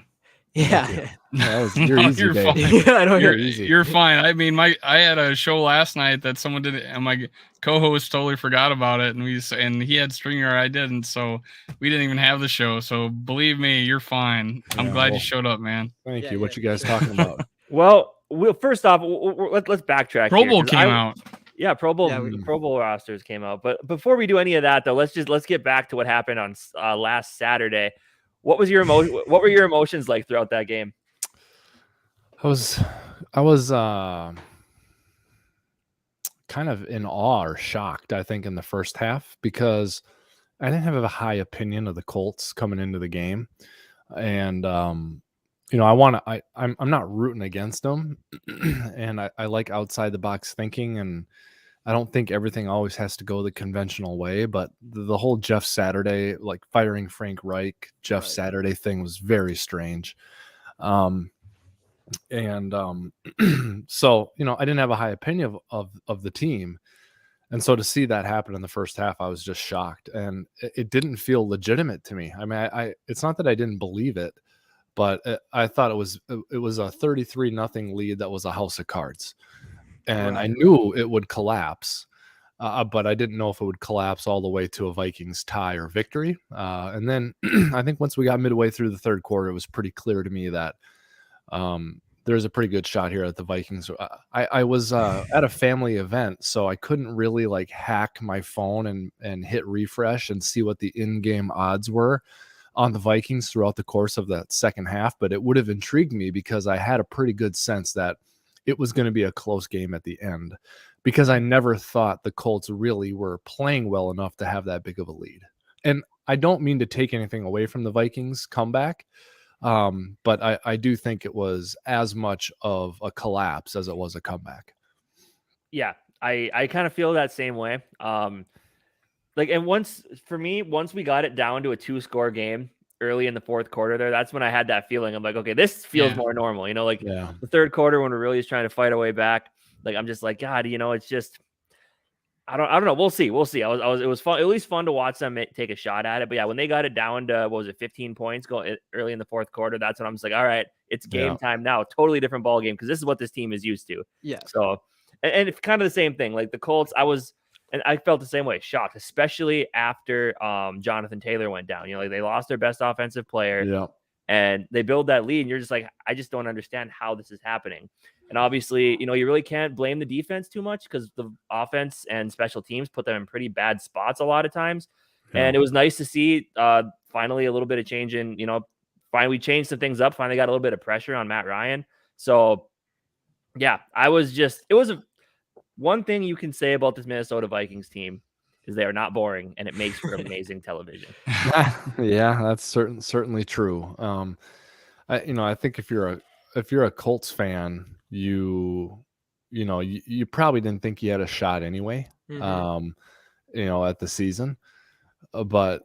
Yeah. Yeah, that was, you're No, easy, you're babe. fine. Yeah, I know You're, easy. you're fine. I mean, I had a show last night that someone did, and my co-host totally forgot about it, and he had Stringer, I didn't, so we didn't even have the show. So believe me, you're fine. I'm Yeah, glad well, you showed up, man. Thank Yeah, you. What yeah, you guys sure. talking about? Well, first off, let's backtrack. Pro here, Bowl 'cause came out. Yeah, Pro Bowl Yeah, Pro Bowl rosters came out. But before we do any of that, though, let's get back to what happened on last Saturday. What was your What were your emotions like throughout that game? I was kind of in awe or shocked, I think, in the first half because I didn't have a high opinion of the Colts coming into the game. And I'm not rooting against them. And I like outside the box thinking, and I don't think everything always has to go the conventional way, but the whole Jeff Saturday, like firing Frank Reich, Jeff Right. Saturday thing was very strange. So, I didn't have a high opinion of the team. And so to see that happen in the first half, I was just shocked, and it didn't feel legitimate to me. I mean, it's not that I didn't believe it, but I thought it was a 33-0 lead that was a house of cards. And I Right. knew it would collapse, but I didn't know if it would collapse all the way to a Vikings tie or victory. And then I think once we got midway through the third quarter, it was pretty clear to me that there's a pretty good shot here at the Vikings. I was at a family event, so I couldn't really like hack my phone and hit refresh and see what the in-game odds were on the Vikings throughout the course of that second half. But it would have intrigued me because I had a pretty good sense that it was going to be a close game at the end, because I never thought the Colts really were playing well enough to have that big of a lead. And I don't mean to take anything away from the Vikings comeback, but I do think it was as much of a collapse as it was a comeback. Yeah, I kind of feel that same way. And once we got it down to a 2-score game early in the fourth quarter there, that's when I had that feeling. I'm like, okay, this feels more normal, Yeah. the third quarter when we're really just trying to fight our way back. Like, I'm just like, God, it's just, I don't know. We'll see. It was fun, at least fun to watch them take a shot at it. But yeah, when they got it down to, 15 points going early in the fourth quarter, that's when I'm just like, all right, it's game time now. Totally different ball game, because this is what this team is used to. Yeah. So, and it's kind of the same thing. Like the Colts, and I felt the same way, shocked, especially after Jonathan Taylor went down. Like they lost their best offensive player, Yeah. and they build that lead, and you're just like, I just don't understand how this is happening. And obviously, you really can't blame the defense too much, because the offense and special teams put them in pretty bad spots a lot of times. Yeah. And it was nice to see finally a little bit of change in, finally we changed some things up, finally got a little bit of pressure on Matt Ryan. So yeah, one thing you can say about this Minnesota Vikings team is they are not boring, and it makes for amazing television. Yeah, that's certainly true. I think if you're a Colts fan, you probably didn't think you had a shot anyway. Mhm. At the season, but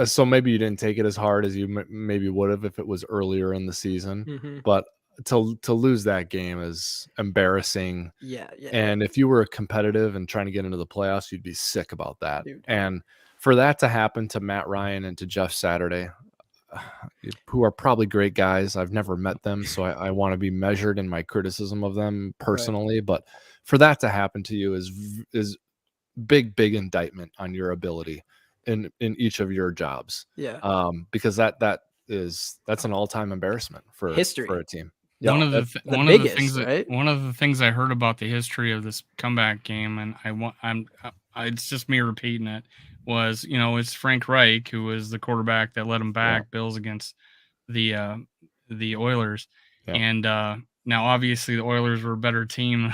so maybe you didn't take it as hard as you maybe would have if it was earlier in the season. Mhm. But to lose that game is embarrassing. Yeah. And if you were competitive and trying to get into the playoffs, you'd be sick about that. Dude. And for that to happen to Matt Ryan and to Jeff Saturday, who are probably great guys, I've never met them, so I want to be measured in my criticism of them personally. But for that to happen to you is big indictment on your ability in each of your jobs. Yeah. Because that's an all-time embarrassment for History. for a team. One of biggest, one of the things I heard about the history of this comeback game, and it's just me repeating it, was it's Frank Reich, who was the quarterback that led him back, Bills against the Oilers, and now obviously the Oilers were a better team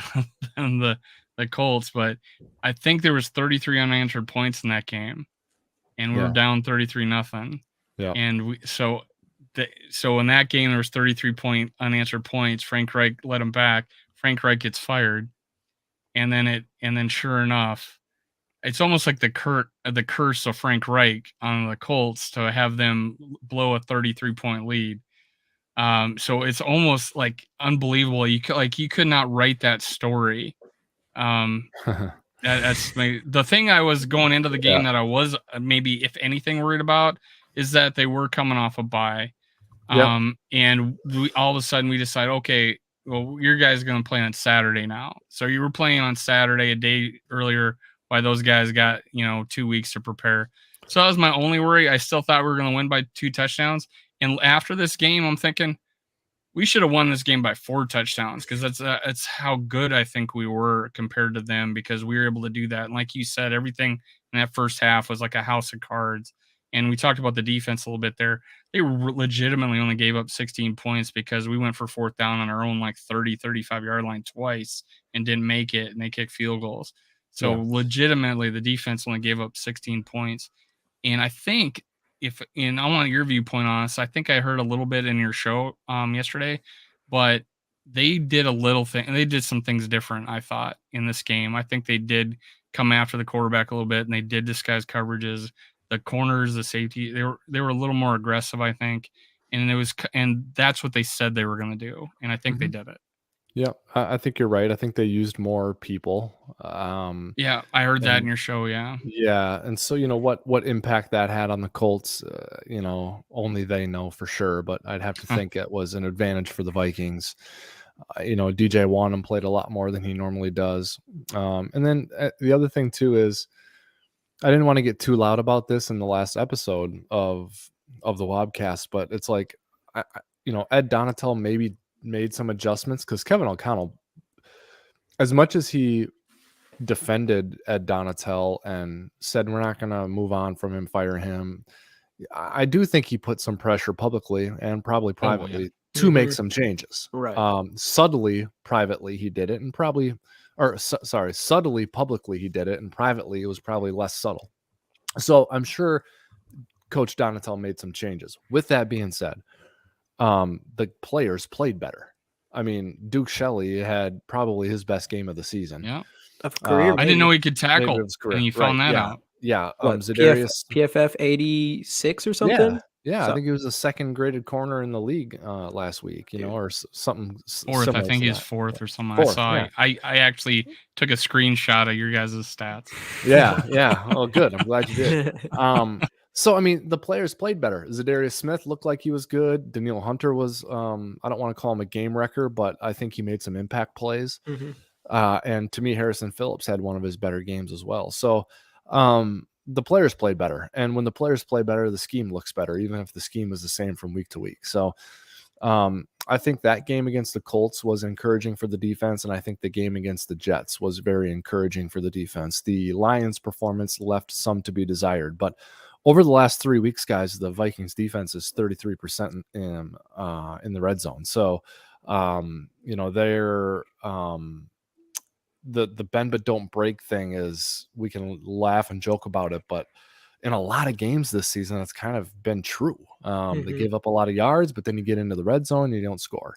than the Colts, but I think there was 33 unanswered points in that game, and we were down 33-0. Yeah. And so in that game there was 33 unanswered points. Frank Reich let him back. Frank Reich gets fired, and then sure enough, it's almost like the curse of Frank Reich on the Colts to have them blow a 33-point lead. So it's almost like unbelievable. You could not write that story. That's the thing. I was going into the game that I was maybe, if anything, worried about is that they were coming off a bye. And all of a sudden we decide, okay, well, your guys are going to play on Saturday now. So you were playing on Saturday a day earlier, while those guys got 2 weeks to prepare. So that was my only worry. I still thought we were going to win by 2 touchdowns. And after this game, I'm thinking we should have won this game by 4 touchdowns, because that's how good I think we were compared to them, because we were able to do that. And like you said, everything in that first half was like a house of cards. And we talked about the defense a little bit there. They legitimately only gave up 16 points because we went for 4th down on our own 30, 35-yard line twice and didn't make it, and they kicked field goals. So legitimately, the defense only gave up 16 points. And I think I want your viewpoint on this. I think I heard a little bit in your show yesterday, but they did a little thing, and they did some things different, I thought, in this game. I think they did come after the quarterback a little bit, and they did disguise coverages. The corners, the safety, they were a little more aggressive, I think, and that's what they said they were going to do, and I think they did it. Yeah, I think you're right. I think they used more people. Yeah, I heard that in your show. Yeah. Yeah, and so what impact that had on the Colts, only they know for sure. But I'd have to think it was an advantage for the Vikings. DJ Wanham played a lot more than he normally does. And then the other thing too is, I didn't want to get too loud about this in the last episode of the Wobcast, but it's like, Ed Donatel maybe made some adjustments, because Kevin O'Connell, as much as he defended Ed Donatel and said we're not going to move on from him, fire him, I do think he put some pressure publicly and probably privately to make some changes. Right. Subtly, privately he did it, and subtly, publicly he did it, and privately it was probably less subtle. So I'm sure Coach Donatel made some changes. With that being said, the players played better. I mean, Duke Shelley had probably his best game of the season. Yeah. Of career. I didn't know he could tackle, and you found that out. Yeah. Zadarius PFF 86 or something. Yeah, I think he was the 2nd graded corner in the league last week, or something. 4th, I think he's 4th or something. 4th, I actually took a screenshot of your guys' stats. Yeah. Oh, good. I'm glad you did. So, I mean, the players played better. Zadarius Smith looked like he was good. Daniil Hunter was, I don't want to call him a game wrecker, but I think he made some impact plays. And to me, Harrison Phillips had one of his better games as well. So, the players played better. And when the players play better, the scheme looks better, even if the scheme is the same from week to week. So, I think that game against the Colts was encouraging for the defense, and I think the game against the Jets was very encouraging for the defense. The Lions' performance left some to be desired, but over the last 3 weeks, guys, the Vikings defense is 33% in the red zone. So, they're the bend but don't break thing is, we can laugh and joke about it, but in a lot of games this season, it's kind of been true. They give up a lot of yards, but then you get into the red zone and you don't score.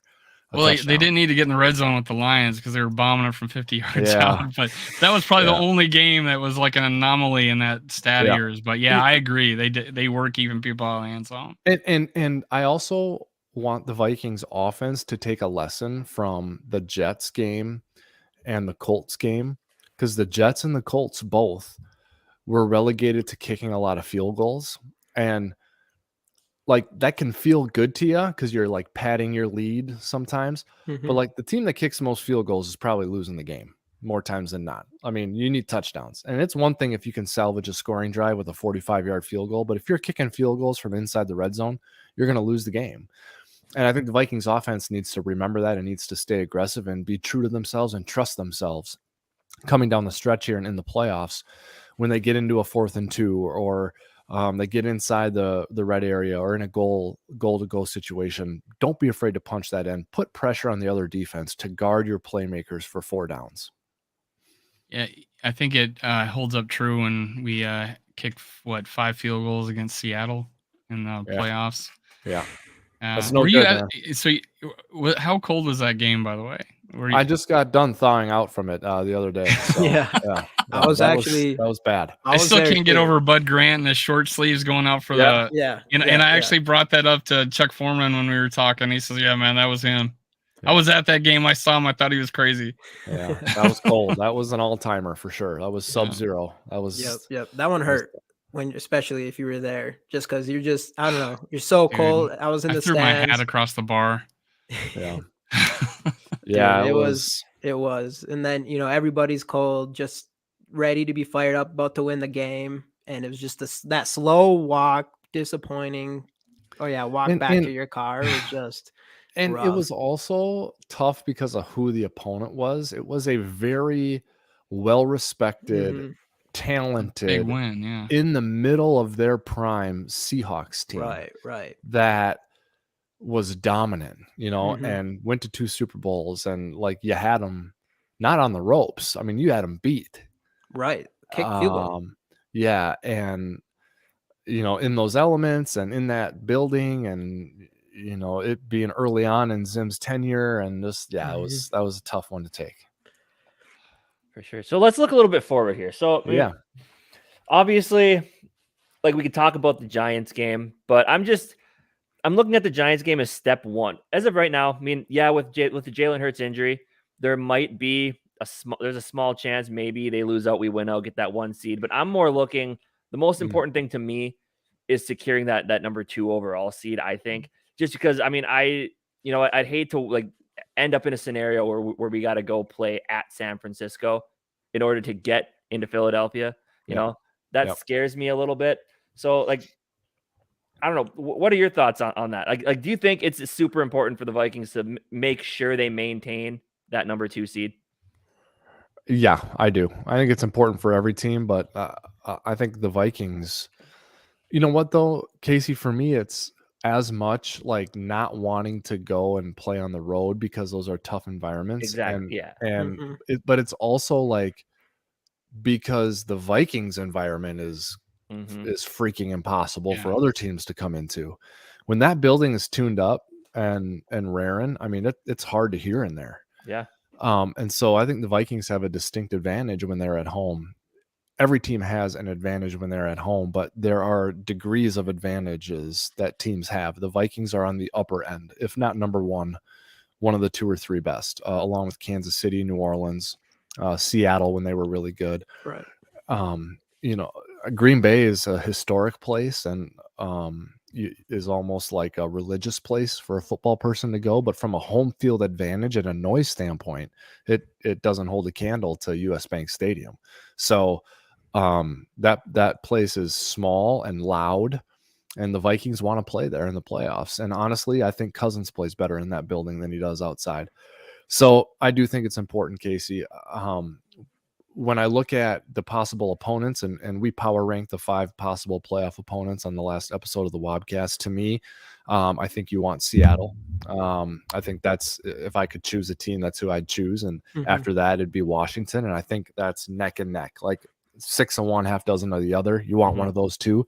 Well, they didn't need to get in the red zone with the Lions because they were bombing it from 50 yards out. But that was probably the only game that was like an anomaly in that stat years. But I agree. They were keeping people out of the end zone. And I also want the Vikings offense to take a lesson from the Jets game and the Colts game, because the Jets and the Colts both were relegated to kicking a lot of field goals. And like, that can feel good to you because you're like padding your lead sometimes. But like, the team that kicks the most field goals is probably losing the game more times than not. I mean, you need touchdowns. And it's one thing if you can salvage a scoring drive with a 45-yard field goal, but if you're kicking field goals from inside the red zone, you're going to lose the game. And I think the Vikings offense needs to remember that and needs to stay aggressive and be true to themselves and trust themselves coming down the stretch here and in the playoffs when they get into a 4th and 2 or they get inside the red area or in a goal to go situation. Don't be afraid to punch that in. Put pressure on the other defense to guard your playmakers for 4 downs. Yeah, I think it holds up true when we kicked 5 field goals against Seattle in the playoffs. Yeah. That's Were no you good, at, man. so how cold was that game, by the way? Were you, I just got done thawing out from it the other day. So, Yeah. I was that was bad. I was still there can't get too. over Bud Grant and his short sleeves going out for Yeah. Yeah. and I actually brought that up to Chuck Foreman when we were talking. He says, "Yeah, man, that was him." Yeah. I was at that game. I saw him. I thought he was crazy. Yeah, that was cold. That was an all-timer for sure. That was sub-zero. That was Yep. That one hurt especially if you were there, just because you're just, I don't know, you're so Dude, cold. I was in the threw my hat stands. across the bar. yeah. Yeah, Yeah, it was. And then, everybody's cold, just ready to be fired up, about to win the game. And it was just that slow walk, disappointing. Oh yeah, walk back to your car. It was just and rough. it was also tough because of who the opponent was. It was a very well-respected, talented, Big win, yeah. in the middle of their prime Seahawks team. Right. That was dominant, and went to 2 Super Bowls, and like you had them not on the ropes. I mean, you had them beat. Right. Kick field goal. Yeah, and in those elements and in that building, and it being early on in Zim's tenure, and just that was a tough one to take. For sure. So let's look a little bit forward here. So Yeah. Obviously, like we could talk about the Giants game, but I'm looking at the Giants game as step one. As of right now, I mean, yeah, with the Jalen Hurts injury, there might be there's a small chance maybe they lose out, we win out, get that 1 seed. But I'm more looking, the most important thing to me is securing that number 2 overall seed, I think. Just because, I mean, I'd hate to like end up in a scenario where we got to go play at San Francisco in order to get into Philadelphia. That scares me a little bit. So like, I don't know. What are your thoughts on that? Like, do you think it's super important for the Vikings to make sure they maintain that number 2 seed? Yeah, I do. I think it's important for every team, but I think the Vikings, you know what though, Casey, for me, it's as much like not wanting to go and play on the road because those are tough environments. Exactly. But it's also like, because the Vikings environment is freaking impossible for other teams to come into. When that building is tuned up and raring, I mean, it's hard to hear in there. Yeah. And so I think the Vikings have a distinct advantage when they're at home. Every team has an advantage when they're at home, but there are degrees of advantages that teams have. The Vikings are on the upper end, if not number one of the 2 or 3 best, along with Kansas City, New Orleans, Seattle when they were really good. Right. Green Bay is a historic place and is almost like a religious place for a football person to go. But from a home field advantage and a noise standpoint, it doesn't hold a candle to US Bank Stadium. So that place is small and loud, and the Vikings want to play there in the playoffs. And honestly, I think Cousins plays better in that building than he does outside. So I do think it's important, Casey. When I look at the possible opponents, and we power rank the 5 possible playoff opponents on the last episode of the Wobcast, to me, I think you want Seattle. I think that's, if I could choose a team, that's who I'd choose. And after that, it'd be Washington. And I think that's neck and neck, like 6 of one, half dozen of the other. You want one of those 2.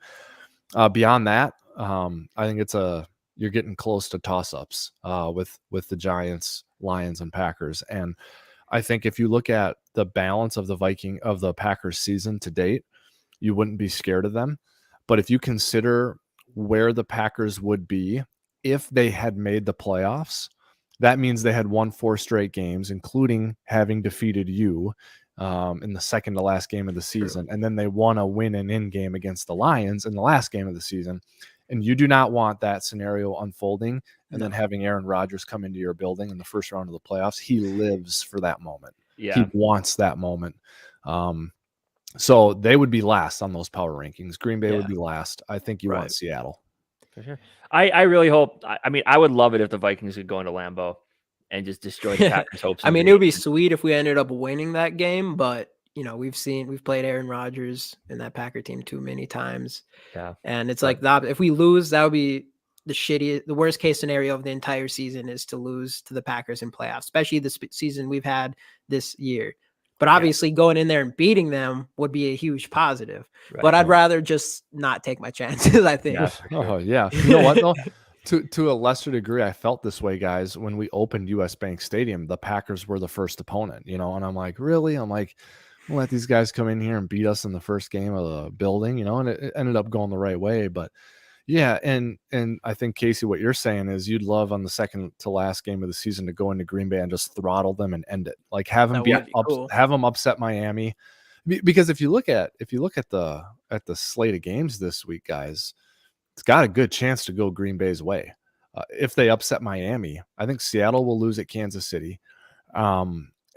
Beyond that, I think you're getting close to toss-ups with the Giants, Lions, and Packers. And I think if you look at the balance of the Packers season to date, you wouldn't be scared of them. But if you consider where the Packers would be if they had made the playoffs, that means they had won 4 straight games, including having defeated you in the second to last game of the season. And then they won a win-in game against the Lions in the last game of the season. And you do not want that scenario unfolding and then having Aaron Rodgers come into your building in the first round of the playoffs. He lives for that moment. Yeah. He wants that moment. So they would be last on those power rankings. Green Bay would be last. I think you want Seattle. For sure. I really hope, I mean, I would love it if the Vikings could go into Lambeau and just destroy the Packers' hopes. I mean, it would be sweet if we ended up winning that game, but we've played Aaron Rodgers in that Packer team too many times. Yeah. And it's like that. If we lose, that would be the worst case scenario of the entire season, is to lose to the Packers in playoffs, especially the season we've had this year. But obviously going in there and beating them would be a huge positive. Right. But I'd rather just not take my chances, I think. Yeah, for sure. Oh yeah. You know what though? To a lesser degree, I felt this way, guys, when we opened US Bank Stadium. The Packers were the first opponent, and I'm like, really? I'm like, we'll let these guys come in here and beat us in the first game of the building, and it ended up going the right way. But yeah, and I think, Casey, what you're saying is you'd love on the second to last game of the season to go into Green Bay and just throttle them and end it. Like have them have them upset Miami. Because if you look at the slate of games this week, guys, it's got a good chance to go Green Bay's way. If they upset Miami, I think Seattle will lose at Kansas City.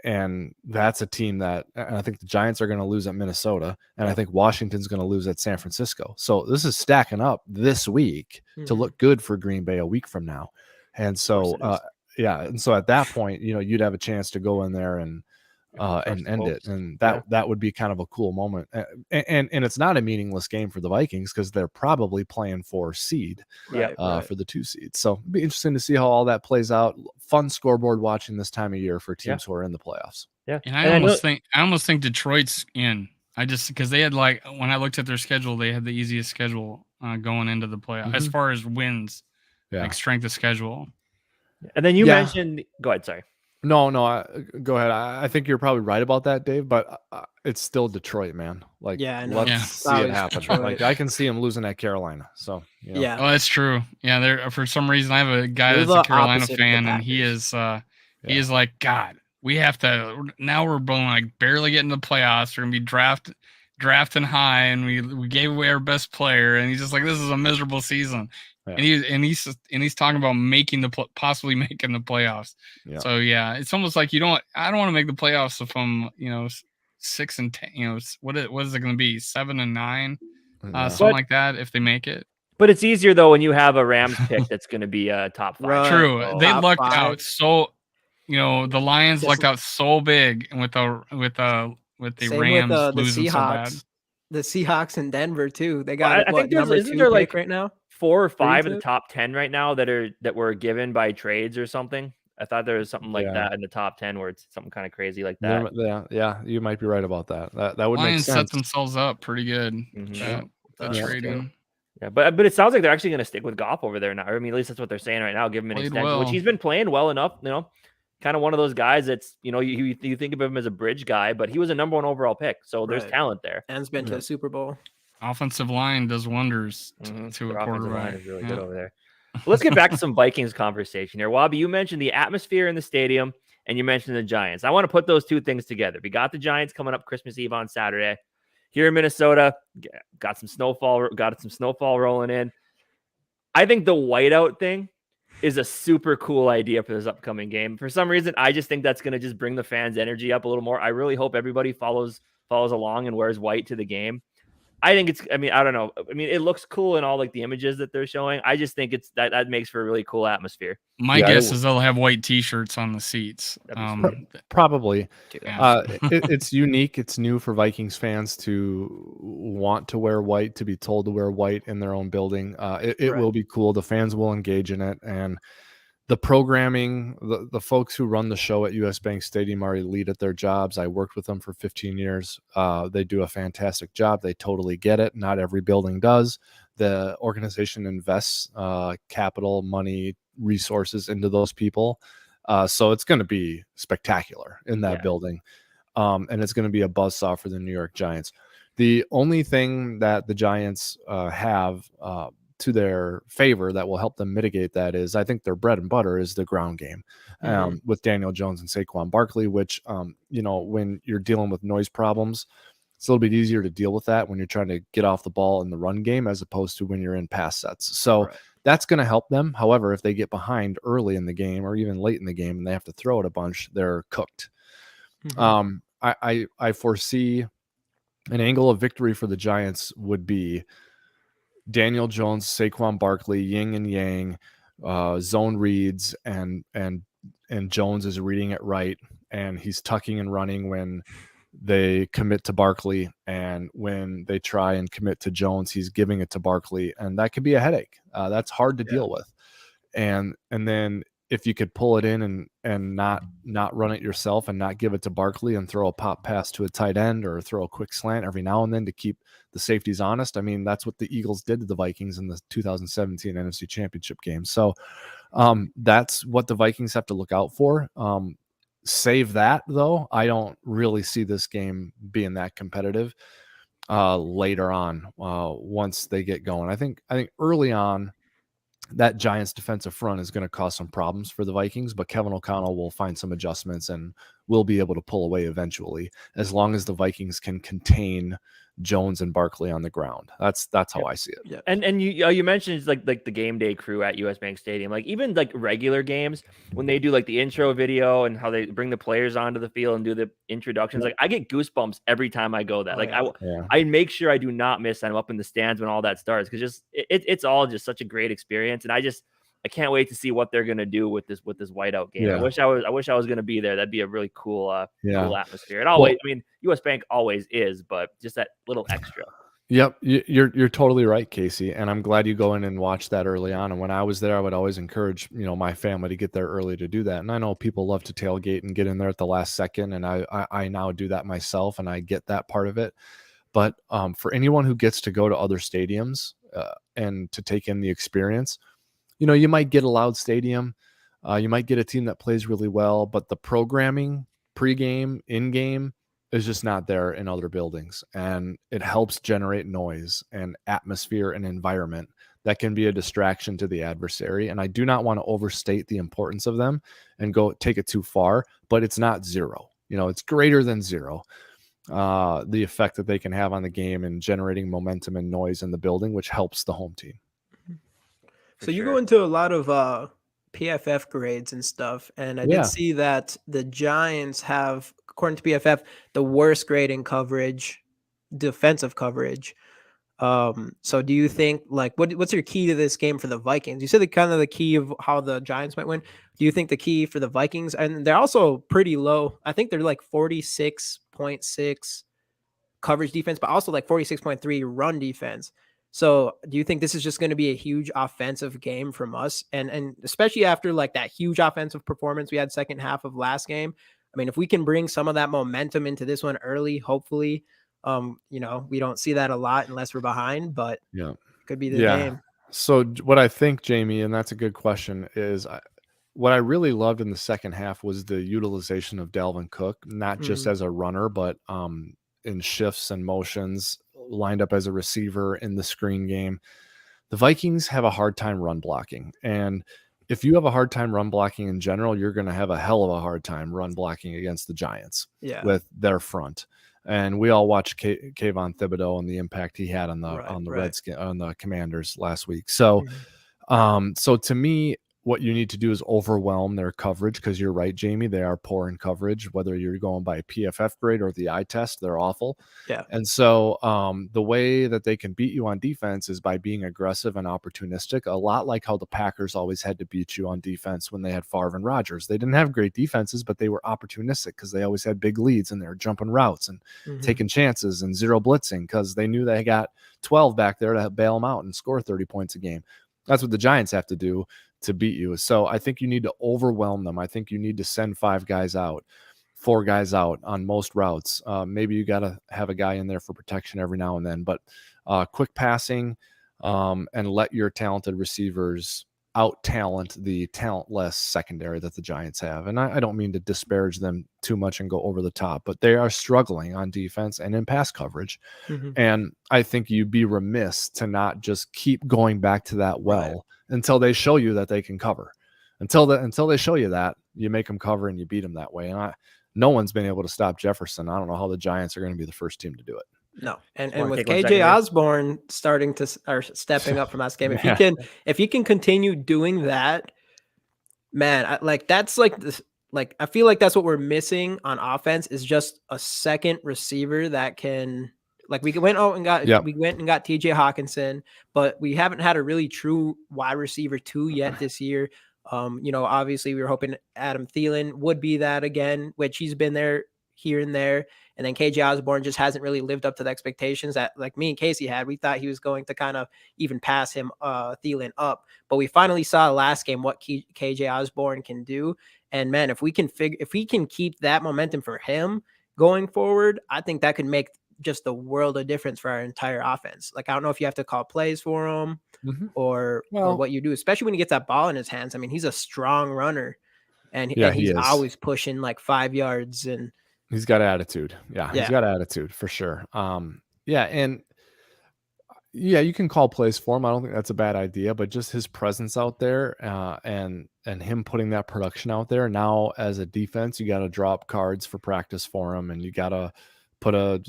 And that's a team and I think the Giants are going to lose at Minnesota, and I think Washington's going to lose at San Francisco. So this is stacking up this week to look good for Green Bay a week from now. And so, and so at that point, you'd have a chance to go in there and end it, and that would be kind of a cool moment. And it's not a meaningless game for the Vikings because they're probably playing for seed, for the 2 seeds. So it'd be interesting to see how all that plays out. Fun scoreboard watching this time of year for teams who are in the playoffs. Yeah, and I almost think Detroit's in. Because they had, like, when I looked at their schedule, they had the easiest schedule going into the playoff as far as wins, like strength of schedule. And then you mentioned, go ahead, sorry. No, go ahead. I think you're probably right about that, Dave, but it's still Detroit, man. Like, let's see it happen. Detroit. Like, I can see him losing at Carolina. So, yeah. Oh, that's true. Yeah, there for some reason I have a guy that's a Carolina fan, and he is like, God, we have to. Now we're like barely getting the playoffs. We're gonna be drafting high, and we gave away our best player, and he's just like, this is a miserable season. Yeah. And he's talking about possibly making the playoffs. Yeah. So yeah, it's almost like I don't want to make the playoffs if I'm 6 and 10. What is it going to be? 7 and 9, something like that if they make it. But it's easier though when you have a Rams pick that's going to be a top 5. Right. True, they top lucked 5. out so. The Lions lucked out so big, and with the Rams losing so bad. The Seahawks in Denver too. They got I think number 2 pick like right now. 4 or 5 of the top 10 right now that were given by trades or something. I thought there was something like that in the top 10 where it's something kind of crazy like that. Yeah, you might be right about that. That would Lions make sense. set themselves up pretty good. Trading. Yeah, but it sounds like they're actually going to stick with Goff over there now. I mean, at least that's what they're saying right now. Give him an extension, which he's been playing well enough. Kind of one of those guys that's you think of him as a bridge guy, but he was a number 1 overall pick. So there's talent there, and has been to the Super Bowl. Offensive line does wonders to a quarterback. Is really good over there. Well, let's get back to some Vikings conversation here. Wobby, you mentioned the atmosphere in the stadium, and you mentioned the Giants. I want to put those two things together. We got the Giants coming up Christmas Eve on Saturday. Here in Minnesota, got some snowfall rolling in. I think the whiteout thing is a super cool idea for this upcoming game. For some reason, I just think that's going to just bring the fans' energy up a little more. I really hope everybody follows along and wears white to the game. I think I don't know. I mean, it looks cool in all like the images that they're showing. I just think that makes for a really cool atmosphere. My guess is they'll have white T-shirts on the seats. Probably. It's unique. It's new for Vikings fans to want to wear white, to be told to wear white in their own building. It will be cool. The fans will engage in it, and the programming, the folks who run the show at US Bank Stadium are elite at their jobs. I worked with them for 15 years. They do a fantastic job. They totally get it. Not every building does. The organization invests capital, money, resources into those people. So it's going to be spectacular in that building. And it's going to be a buzzsaw for the New York Giants. The only thing that the Giants have to their favor that will help them mitigate that is, I think their bread and butter is the ground game with Daniel Jones and Saquon Barkley, which, when you're dealing with noise problems, it's a little bit easier to deal with that when you're trying to get off the ball in the run game as opposed to when you're in pass sets. So that's going to help them. However, if they get behind early in the game or even late in the game and they have to throw it a bunch, they're cooked. I foresee an angle of victory for the Giants would be Daniel Jones, Saquon Barkley, yin and yang, zone reads, and Jones is reading it right, and he's tucking and running when they commit to Barkley, and when they try and commit to Jones, he's giving it to Barkley, and that could be a headache. That's hard to deal with. And then if you could pull it in and not run it yourself and not give it to Barkley and throw a pop pass to a tight end or throw a quick slant every now and then to keep the safeties honest. I mean, that's what the Eagles did to the Vikings in the 2017 NFC Championship game. So that's what the Vikings have to look out for. Save that, though. I don't really see this game being that competitive later on once they get going. I think early on, that Giants defensive front is going to cause some problems for the Vikings, but Kevin O'Connell will find some adjustments and will be able to pull away eventually, as long as the Vikings can contain Jones and Barkley on the ground. That's how I see it. Yeah. And you mentioned like the game day crew at US Bank Stadium, like even like regular games when they do like the intro video and how they bring the players onto the field and do the introductions. Like I get goosebumps every time I go there. I make sure I do not miss. I'm up in the stands when all that starts, because just it's all just such a great experience, and I can't wait to see what they're gonna do with this whiteout game. Yeah. I wish I was gonna be there. That'd be a really cool cool atmosphere. It Well, I mean, US Bank always is, but just that little extra. Yep, you're totally right, Casey, and I'm glad you go in and watch that early on. And when I was there, I would always encourage my family to get there early to do that. And I know people love to tailgate and get in there at the last second, and I now do that myself, and I get that part of it. But for anyone who gets to go to other stadiums and to take in the experience, you might get a loud stadium, you might get a team that plays really well, but the programming, pregame, in-game, is just not there in other buildings, and it helps generate noise and atmosphere and environment that can be a distraction to the adversary. And I do not want to overstate the importance of them and go take it too far, but it's not zero. It's greater than zero. The effect that they can have on the game and generating momentum and noise in the building, which helps the home team. So you go into a lot of PFF grades and stuff, and I did see that the Giants have, according to PFF, the worst grade in coverage, defensive coverage. So do you think, like, what's your key to this game for the Vikings? You said the key of how the Giants might win. Do you think the key for the Vikings, and they're also pretty low, I think they're like 46.6 coverage defense, but also like 46.3 run defense. So do you think this is just going to be a huge offensive game from us? And especially after like that huge offensive performance we had second half of last game. I mean, if we can bring some of that momentum into this one early, hopefully, we don't see that a lot unless we're behind, but it could be the game. So what I think, Jamie, and that's a good question, is what I really loved in the second half was the utilization of Dalvin Cook, not just as a runner, but in shifts and motions, lined up as a receiver in the screen game. The Vikings have a hard time run blocking. And if you have a hard time run blocking in general, you're going to have a hell of a hard time run blocking against the Giants with their front. And we all watched Kayvon Thibodeau and the impact he had on the Commanders last week. So, so to me, what you need to do is overwhelm their coverage, because you're right, Jamie, they are poor in coverage, whether you're going by a PFF grade or the eye test, they're awful. Yeah. And so the way that they can beat you on defense is by being aggressive and opportunistic, a lot like how the Packers always had to beat you on defense when they had Favre and Rodgers. They didn't have great defenses, but they were opportunistic because they always had big leads and they were jumping routes and taking chances and zero blitzing because they knew they got 12 back there to bail them out and score 30 points a game. That's what the Giants have to do to beat you. So I think you need to overwhelm them. I think you need to send 4 guys out on most routes. Maybe you got to have a guy in there for protection every now and then, but quick passing and let your talented receivers out talent the talentless secondary that the Giants have. And I don't mean to disparage them too much and go over the top, but they are struggling on defense and in pass coverage. And I think you'd be remiss to not just keep going back to that until they show you that they can cover. Until they show you that, you make them cover and you beat them that way. And no one's been able to stop Jefferson. I don't know how the Giants are going to be the first team to do it. No, and with KJ Osborne stepping up from last game, if he can continue doing that, man, I feel like that's what we're missing on offense, is just a second receiver that can, like, we went and got TJ Hawkinson, but we haven't had a really true wide receiver 2 yet this year. Obviously we were hoping Adam Thielen would be that again, which he's been there here and there. And then KJ Osborne just hasn't really lived up to the expectations that like me and Casey had. We thought he was going to kind of even pass him Thielen up, but we finally saw last game what KJ Osborne can do. And man, if we can keep that momentum for him going forward, I think that could make just the world of difference for our entire offense. Like, I don't know if you have to call plays for him or what you do, especially when he gets that ball in his hands. I mean, he's a strong runner, and he's always pushing like 5 yards, and he's got attitude. Yeah, he's got attitude for sure. And you can call plays for him. I don't think that's a bad idea, but just his presence out there and him putting that production out there. Now, as a defense, you got to drop cards for practice for him, and you got to put a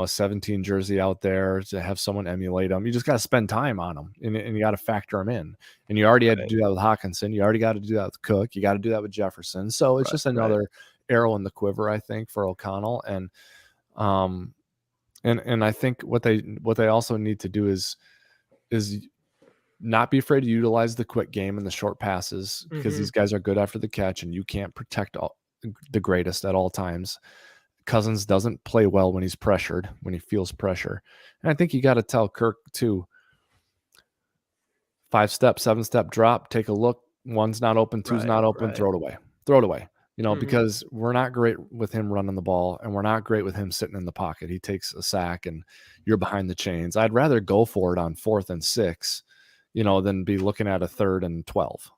17 jersey out there to have someone emulate him. You just got to spend time on him, and you got to factor him in. And you already had to do that with Hawkinson. You already got to do that with Cook. You got to do that with Jefferson. So it's just another arrow in the quiver, I think, for O'Connell. And I think what they also need to do is not be afraid to utilize the quick game and the short passes, because these guys are good after the catch, and you can't protect the greatest at all times. Cousins doesn't play well when he's pressured, when he feels pressure. And I think you got to tell Kirk too, 5-step, 7-step drop, take a look. One's not open, two's not open, throw it away. Throw it away. Because we're not great with him running the ball, and we're not great with him sitting in the pocket. He takes a sack and you're behind the chains. I'd rather go for it on 4th and 6, than be looking at a 3rd and 12,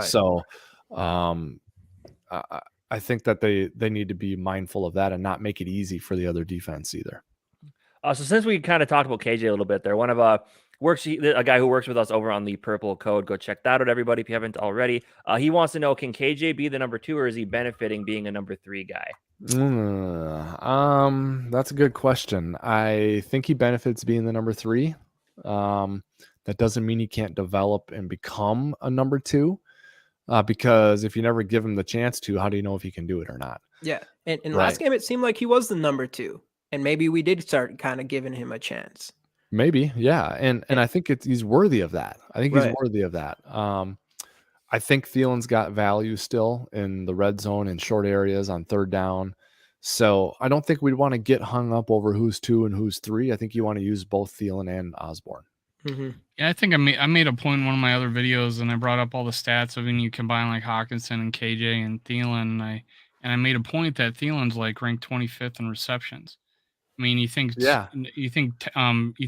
So I think that they need to be mindful of that and not make it easy for the other defense either. So since we kind of talked about KJ a little bit there, one of a guy who works with us over on the Purple Code, go check that out, everybody, if you haven't already. He wants to know, can KJ be the number 2, or is he benefiting being a number 3 guy? That's a good question. I think he benefits being the number 3. That doesn't mean he can't develop and become a number 2. Because if you never give him the chance to, how do you know if he can do it or not? Yeah. And last game, it seemed like he was the number 2. And maybe we did start kind of giving him a chance. Maybe. Yeah. And I think he's worthy of that. I think he's worthy of that. I think Thielen's got value still in the red zone and short areas on 3rd down. So I don't think we'd want to get hung up over who's 2 and who's 3. I think you want to use both Thielen and Osborne. Yeah, I think I made a point in one of my other videos, and I brought up all the stats of when you combine like Hawkinson and KJ and Thielen, and I made a point that Thielen's like ranked 25th in receptions. I mean, you think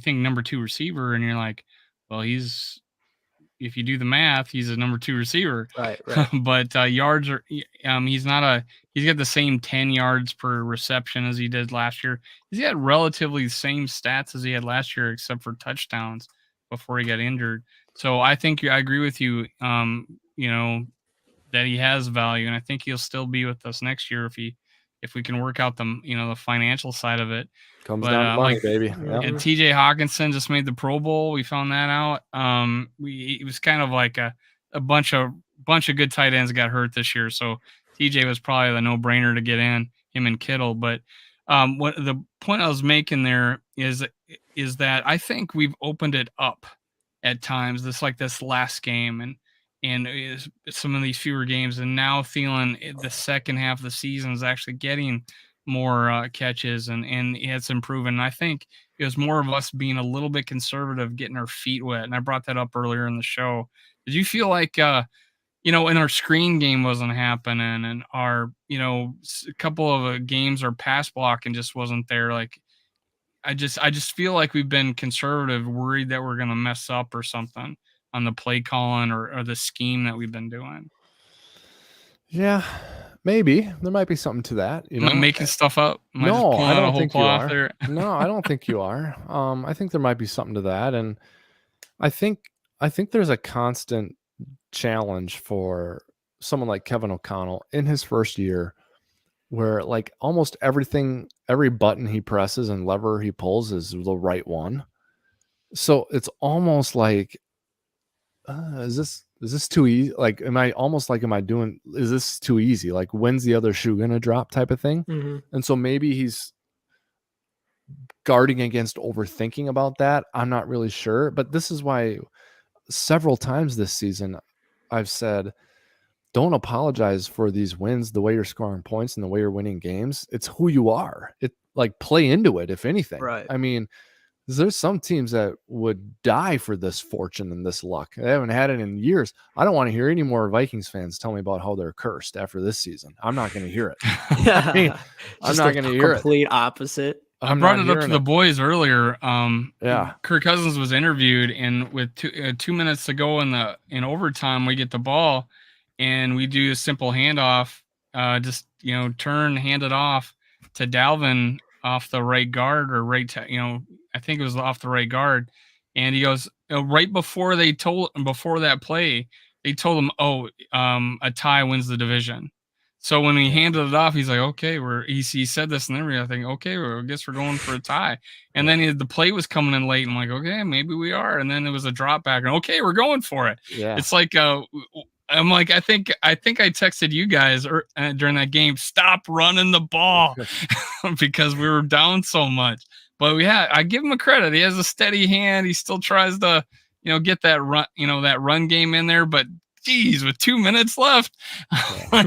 number 2 receiver, and you're like, well, if you do the math, he's a number 2 receiver. Right. But yards are he's got the same 10 yards per reception as he did last year. He's got relatively the same stats as he had last year, except for touchdowns before he got injured. So I think I agree with you, that he has value, and I think he'll still be with us next year if we can work out the financial side of it. Comes down to money, baby. And TJ Hawkinson just made the Pro Bowl. We found that out. It was kind of like a bunch of good tight ends got hurt this year, so TJ was probably the no-brainer to get in, him and Kittle. But what the point I was making there is that I think we've opened it up at times. This last game and some of these fewer games, and now Thielen, the second half of the season, is actually getting more catches, and it's improving. And I think it was more of us being a little bit conservative, getting our feet wet. And I brought that up earlier in the show. Did you feel like in our screen game wasn't happening, and our a couple of games our pass blocking just wasn't there? Like I just feel like we've been conservative, worried that we're going to mess up or something on the play calling or the scheme that we've been doing. Yeah, maybe there might be something to that. Am I making stuff up? No, I don't think you are. No, I don't think you are. I think there might be something to that, and I think there's a constant challenge for someone like Kevin O'Connell in his first year, where like almost every button he presses and lever he pulls is the right one. So it's almost like, is this too easy? Like, is this too easy? Like, when's the other shoe gonna drop type of thing? And so maybe he's guarding against overthinking about that. I'm not really sure, but this is why several times this season I've said, don't apologize for these wins, the way you're scoring points and the way you're winning games. It's who you are. like play into it, if anything. Right. I mean, there's some teams that would die for this fortune and this luck. They haven't had it in years. I don't want to hear any more Vikings fans tell me about how they're cursed after this season. I'm not going to hear it. I mean, I'm not going to hear it. Complete opposite. I brought it up to the boys earlier. Yeah. Kirk Cousins was interviewed, and with 2 minutes to go in overtime, we get the ball, and we do a simple handoff. Just hand it off to Dalvin off the right guard or I think it was off the right guard, and he goes right before that play, they told him, a tie wins the division. So when he handed it off, he's like, okay, he said this and everything. I think, okay, I guess we're going for a tie. And then the play was coming in late. And I'm like, okay, maybe we are. And then it was a drop back, and okay, we're going for it. Yeah. It's like, I'm like, I think I texted you guys during that game, stop running the ball because we were down so much. But I give him a credit. He has a steady hand. He still tries to, get that run, that run game in there. But geez, with 2 minutes left, like,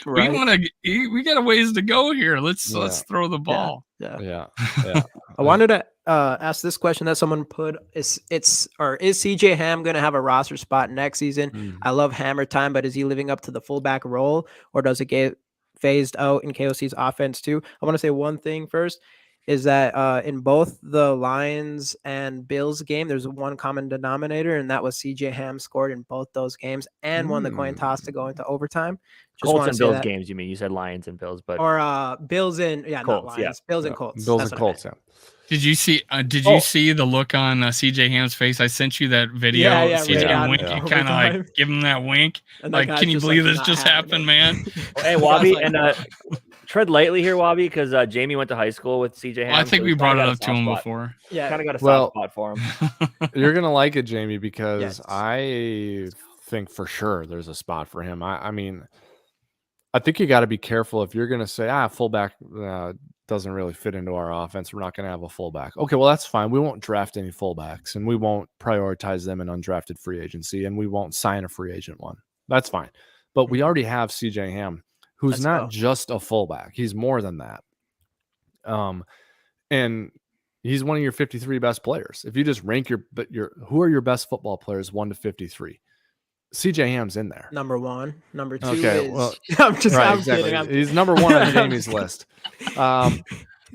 Right. we got a ways to go here. Let's throw the ball. Yeah. Yeah. I wanted to ask this question that someone put: is CJ Ham going to have a roster spot next season? I love Hammer time, but is he living up to the fullback role, or does it get phased out in KOC's offense too? I want to say one thing first. Is that in both the Lions and Bills game, there's one common denominator, and that was CJ Ham scored in both those games and won the coin toss to go into overtime. Colts and Bills games, you mean? You said Lions and Bills, but Bills and Colts, not Lions, Bills and Colts. Bills and Colts. Yeah. Did you see? You see the look on CJ Ham's face? I sent you that video. CJ winking, kind of like give him that wink. Like, can you believe this just happened, man? Hey, Wobby, and tread lightly here, Wobby, because Jamie went to high school with CJ Ham. Well, I think we brought it up to him before. Yeah, kind of got a soft spot for him. You're gonna like it, Jamie, because I think for sure there's a spot for him. I mean, I think you got to be careful if you're gonna say, fullback doesn't really fit into our offense. We're not gonna have a fullback. Okay, well that's fine. We won't draft any fullbacks, and we won't prioritize them in undrafted free agency, and we won't sign a free agent one. That's fine. But we already have CJ Ham, who's not just a fullback. He's more than that. And he's one of your 53 best players. If you just rank who are your best football players 1 to 53? CJ Ham's in there. Number 1, number 2 okay, is. Well, I'm kidding. He's number 1 on Jamie's list.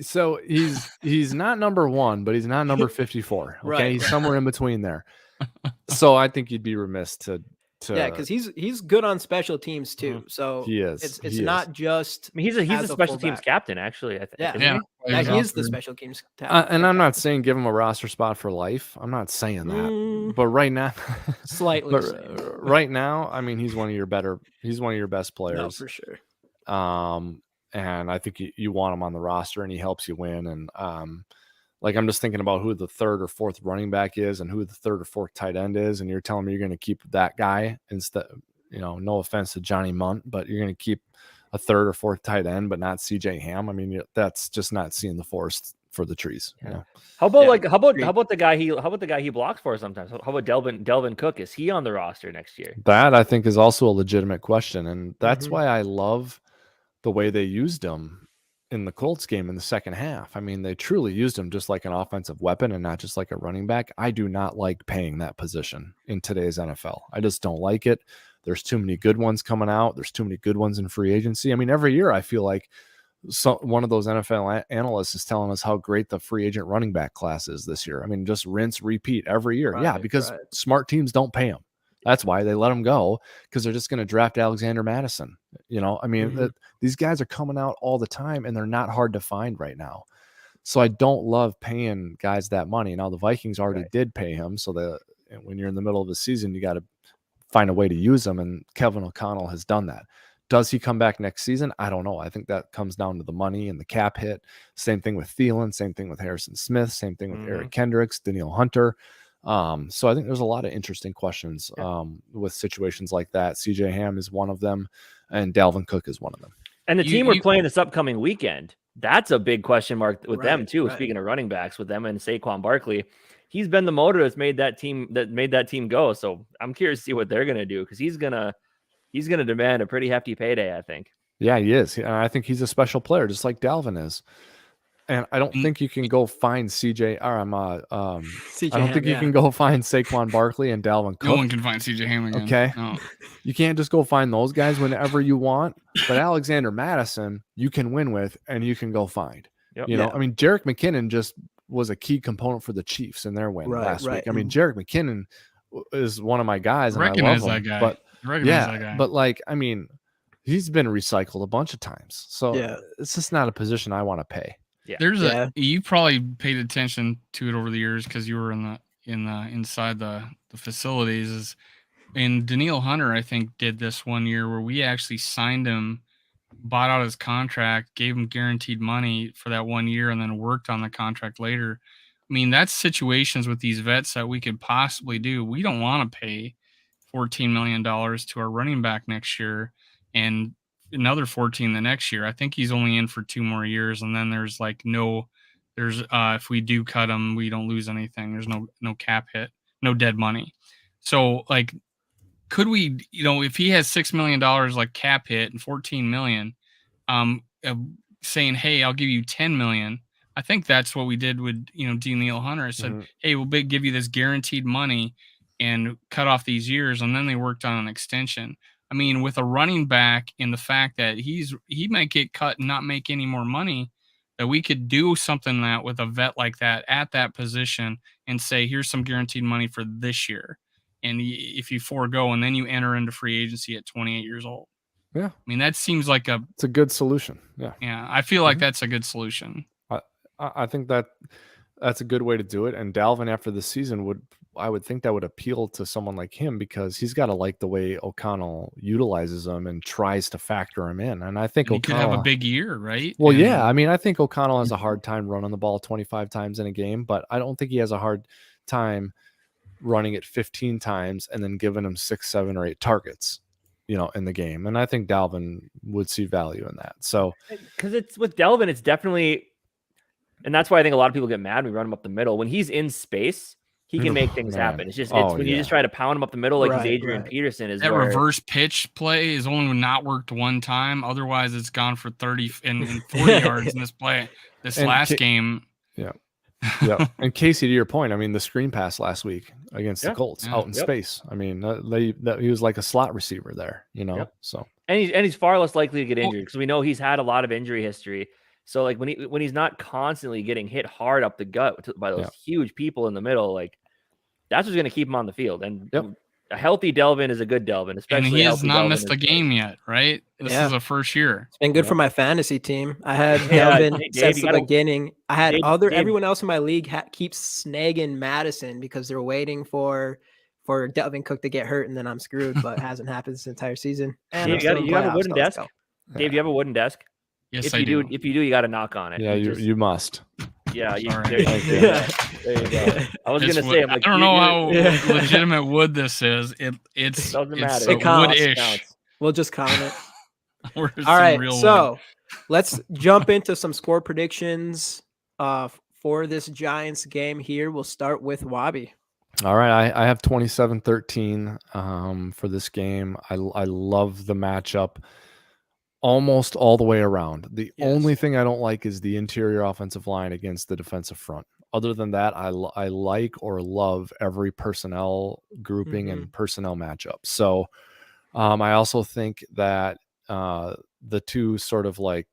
So he's not number 1, but he's not number 54. Okay, Right. He's somewhere in between there. So I think you'd be remiss to because he's good on special teams too. So he is. It's not just. I mean, he's a special teams captain, actually. I think. Yeah, he is the special teams captain. And I'm not saying give him a roster spot for life. I'm not saying that. But right now, slightly. Right now, I mean, he's one of your best players. No, for sure. And I think you want him on the roster, and he helps you win. And I'm just thinking about who the 3rd or 4th running back is and who the 3rd or 4th tight end is. And you're telling me you're going to keep that guy instead, no offense to Johnny Munt, but you're going to keep a 3rd or 4th tight end, but not CJ Ham. I mean, that's just not seeing the forest for the trees. Yeah. How about the guy he blocks for sometimes? How about Delvin Cook? Is he on the roster next year? That I think is also a legitimate question. And that's why I love the way they used him in the Colts game in the second half. I mean, they truly used him just like an offensive weapon and not just like a running back. I do not like paying that position in today's NFL. I just don't like it. There's too many good ones coming out. There's too many good ones in free agency. I mean, every year I feel like one of those NFL analysts is telling us how great the free agent running back class is this year. I mean, just rinse, repeat every year. Because smart teams don't pay them. That's why they let him go, because they're just going to draft Alexander Madison. I mean, these guys are coming out all the time, and they're not hard to find right now. So I don't love paying guys that money. Now, the Vikings already did pay him, so when you're in the middle of the season, you got to find a way to use them, and Kevin O'Connell has done that. Does he come back next season? I don't know. I think that comes down to the money and the cap hit. Same thing with Thielen, same thing with Harrison Smith, same thing with Eric Kendricks, Danielle Hunter. So I think there's a lot of interesting questions with situations like that. CJ Ham is one of them, and Dalvin Cook is one of them. And the team we're playing this upcoming weekend, that's a big question mark with them too. Speaking of running backs, with them and Saquon Barkley, he's been the motor that's made that team go. So I'm curious to see what they're gonna do, because he's gonna demand a pretty hefty payday, I think. Yeah, he is. And I think he's a special player, just like Dalvin is. And I don't think you can go find CJ. Or CJ I don't think you can go find Saquon Barkley and Dalvin Cook. No one can find CJ Ham again. Okay. No. You can't just go find those guys whenever you want. But Alexander Madison, you can win with, and you can go find. Yep. You know, I mean, Jerick McKinnon just was a key component for the Chiefs in their win last week. I mean, Jerick McKinnon is one of my guys, and I love him. That guy. But that guy. but like, I mean, he's been recycled a bunch of times, so it's just not a position I want to pay. Yeah. There's you probably paid attention to it over the years because you were inside the facilities. And Daniil Hunter, I think, did this one year where we actually signed him, bought out his contract, gave him guaranteed money for that 1 year, and then worked on the contract later. I mean, that's situations with these vets that we could possibly do. We don't want to pay $14 million to our running back next year and another 14 the next year. I think he's only in for 2 more years, and then there's if we do cut him, we don't lose anything. There's no cap hit, no dead money. So like, could we, if he has $6 million like cap hit and 14 million, saying, hey, I'll give you 10 million. I think that's what we did with Daniil Hunter. I said, hey, we'll give you this guaranteed money and cut off these years, and then they worked on an extension. I mean, with a running back and the fact that he might get cut and not make any more money, that we could do something that with a vet like that at that position and say, here's some guaranteed money for this year. And if you forego and then you enter into free agency at 28 years old. Yeah. I mean, that seems like it's a good solution. Yeah. Yeah. I feel like that's a good solution. I think that's a good way to do it. And Dalvin after the season I would think that would appeal to someone like him because he's got to like the way O'Connell utilizes him and tries to factor him in. And I think he could have a big year, right? Well, yeah. I mean, I think O'Connell has a hard time running the ball 25 times in a game, but I don't think he has a hard time running it 15 times and then giving him 6, 7, or 8 targets, in the game. And I think Dalvin would see value in that. So, because it's with Dalvin, it's definitely, and that's why I think a lot of people get mad when we run him up the middle. When he's in space, he can make things happen. It's just when you just try to pound him up the middle like he's Adrian Peterson is. That reverse pitch play is only not worked one time. Otherwise, it's gone for 30 and 40 yards in this play. Last game. Yeah. Yeah. And Casey, to your point, I mean, the screen pass last week against the Colts out in space. I mean, he was like a slot receiver there, so. And he's far less likely to get injured because we know he's had a lot of injury history. So like when he's not constantly getting hit hard up the gut by those huge people in the middle, like that's what's going to keep him on the field. And a healthy Delvin is a good Delvin, especially. And he has not missed a game yet, right? This is a first year. It's been good for my fantasy team. I had Delvin since the beginning. I had everyone else in my league keeps snagging Madison because they're waiting for Delvin Cook to get hurt, and then I'm screwed. But it hasn't happened this entire season. And you have a wooden desk. Dave, you have a wooden desk. Yes, I do. If you do, you got to knock on it. Yeah, you must. Yeah, there you go. I was gonna say, I don't know how legitimate wood this is. It's doesn't matter. It counts. Wood-ish. We'll just count it. All right, so let's jump into some score predictions for this Giants game here. We'll start with Wobby. All right, I have 27-13 for this game. I love the matchup almost all the way around. The only thing I don't like is the interior offensive line against the defensive front. Other than that, I like or love every personnel grouping and personnel matchup. So I also think that the two sort of like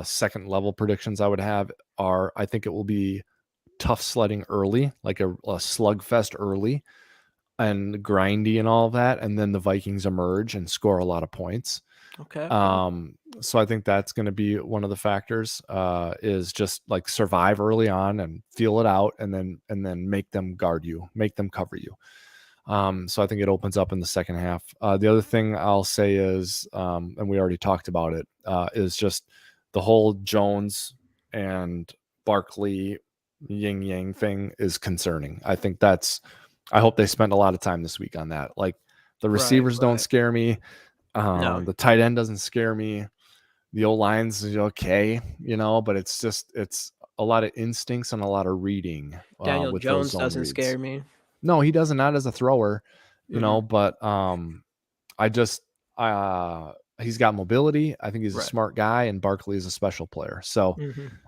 second level predictions I would have are, I think it will be tough sledding early, like a slugfest early and grindy and all of that. And then the Vikings emerge and score a lot of points. Okay. So I think that's going to be one of the factors, is just like survive early on and feel it out and then make them guard you, make them cover you. So I think it opens up in the second half. The other thing I'll say is, and we already talked about it, is just the whole Jones and Barkley yin yang thing is concerning. I think I hope they spent a lot of time this week on that. Like the receivers don't scare me. No. The tight end doesn't scare me. The O-line's okay, but it's a lot of instincts and a lot of reading. Daniel Jones doesn't scare me. No, he doesn't, not as a thrower, but he's got mobility. I think he's a Right. smart guy, and Barkley is a special player. So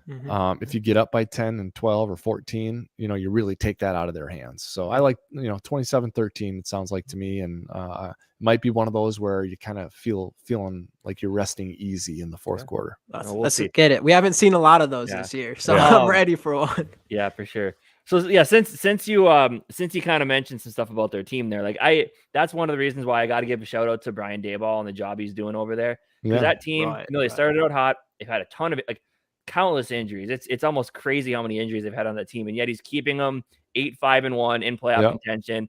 Mhm. if you get up by 10 and 12 or 14, you really take that out of their hands. So I like, 27-13, it sounds like to me. And might be one of those where you kind of feeling like you're resting easy in the fourth quarter. Let's see. get it. We haven't seen a lot of those this year, so I'm ready for one. Yeah, for sure. So yeah, since you kind of mentioned some stuff about their team there, that's one of the reasons why I got to give a shout out to Brian Dayball and the job he's doing over there. Because that team, they started out hot. They've had a ton of countless injuries. It's almost crazy how many injuries they've had on that team, and yet he's keeping them 8-5-1 in playoff contention.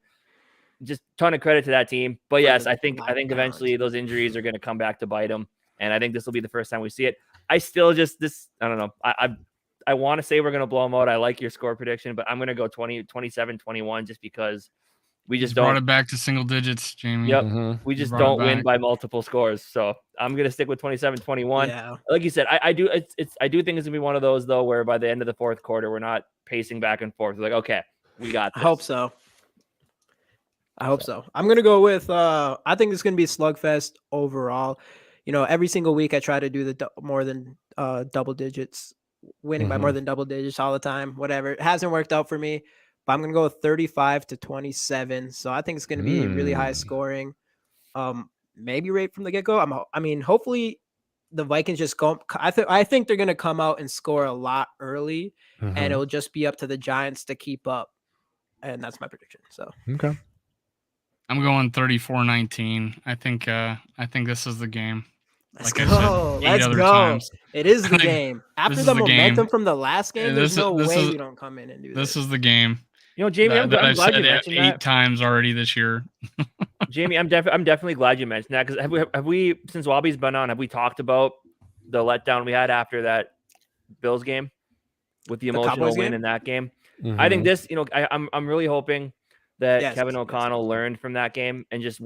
Just ton of credit to that team. But yes, I think eventually those injuries are going to come back to bite them, and I think this will be the first time we see it. I still I don't know. I want to say we're going to blow them out. I like your score prediction, but I'm going to go 27-21 just because we just brought it back to single digits, Jamie. Yep. We just don't win by multiple scores. So I'm going to stick with 27-21. Yeah. Like you said, I do think it's going to be one of those, though, where by the end of the fourth quarter, we're not pacing back and forth. We're like, okay, we got this. I hope so. I'm going to go with, I think it's going to be a slugfest overall. Every single week I try to do the more than double digits, winning by more than double digits all the time, whatever. It hasn't worked out for me, but I'm going to go with 35-27. So I think it's going to be really high scoring. Maybe right from the get-go. Hopefully the Vikings just go. I think they're going to come out and score a lot early, and it'll just be up to the Giants to keep up. And that's my prediction. So okay. I'm going 34-19. I think this is the game. Let's go. It is the game. After the momentum from the last game, there's no way we don't come in and do this. This is the game. Jamie, I'm glad you mentioned that 8 times already this year. Jamie, I'm definitely glad you mentioned that, because have we since Wobby's been on, have we talked about the letdown we had after that Bills game with the emotional win in that game? I think this, I'm really hoping that Kevin O'Connell learned from that game, and just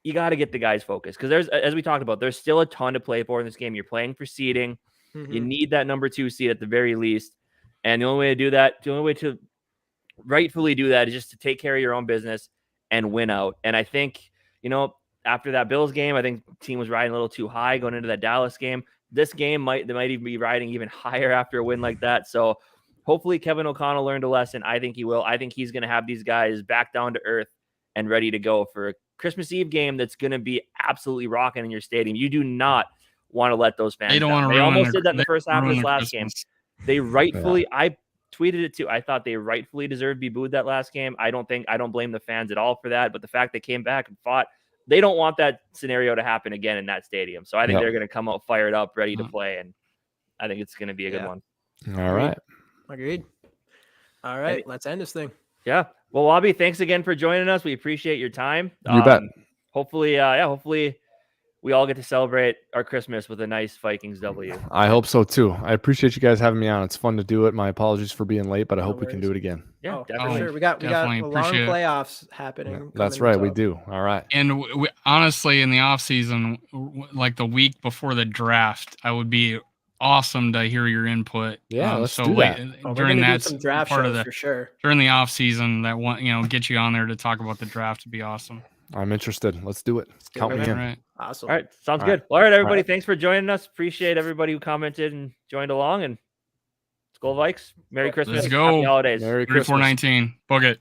you got to get the guys focused, because as we talked about, there's still a ton to play for in this game. You're playing for seeding. You need that number 2 seed at the very least, and the only way to do that, the only way to rightfully do that, is just to take care of your own business and win out. And I think, after that Bills game, I think the team was riding a little too high going into that Dallas game. This game they might even be riding even higher after a win like that. So hopefully Kevin O'Connell learned a lesson. I think he will. I think he's going to have these guys back down to earth and ready to go for a Christmas Eve game that's going to be absolutely rocking in your stadium. You do not want to let those fans down. They almost did that in the first half of this last game. They rightfully, I tweeted it too. I thought they rightfully deserved to be booed that last game. I don't blame the fans at all for that, but the fact they came back and fought, they don't want that scenario to happen again in that stadium. So I think they're going to come out fired up, ready to play, and I think it's going to be a good one. All right. Agreed. All right, let's end this thing. Yeah. Well, Wobby, thanks again for joining us. We appreciate your time. You bet. Hopefully, hopefully we all get to celebrate our Christmas with a nice Vikings W. I hope so too. I appreciate you guys having me on. It's fun to do it. My apologies for being late, but I hope we can do it again. Yeah, definitely. Sure. We got a long playoffs happening. Yeah, that's right. We do. All right. And honestly, in the off season, like the week before the draft, I would be awesome to hear your input. Yeah, let's do that. During that some draft part of for sure. During the off season, that one, get you on there to talk about the draft would be awesome. I'm interested. Let's do it. Count me in. Right. Awesome. All right. Sounds good. All right, everybody. Thanks for joining us. Appreciate everybody who commented and joined along. And Skull Vikes. Merry Christmas. Let's go. Happy holidays. Merry Christmas. 34-19. Book it.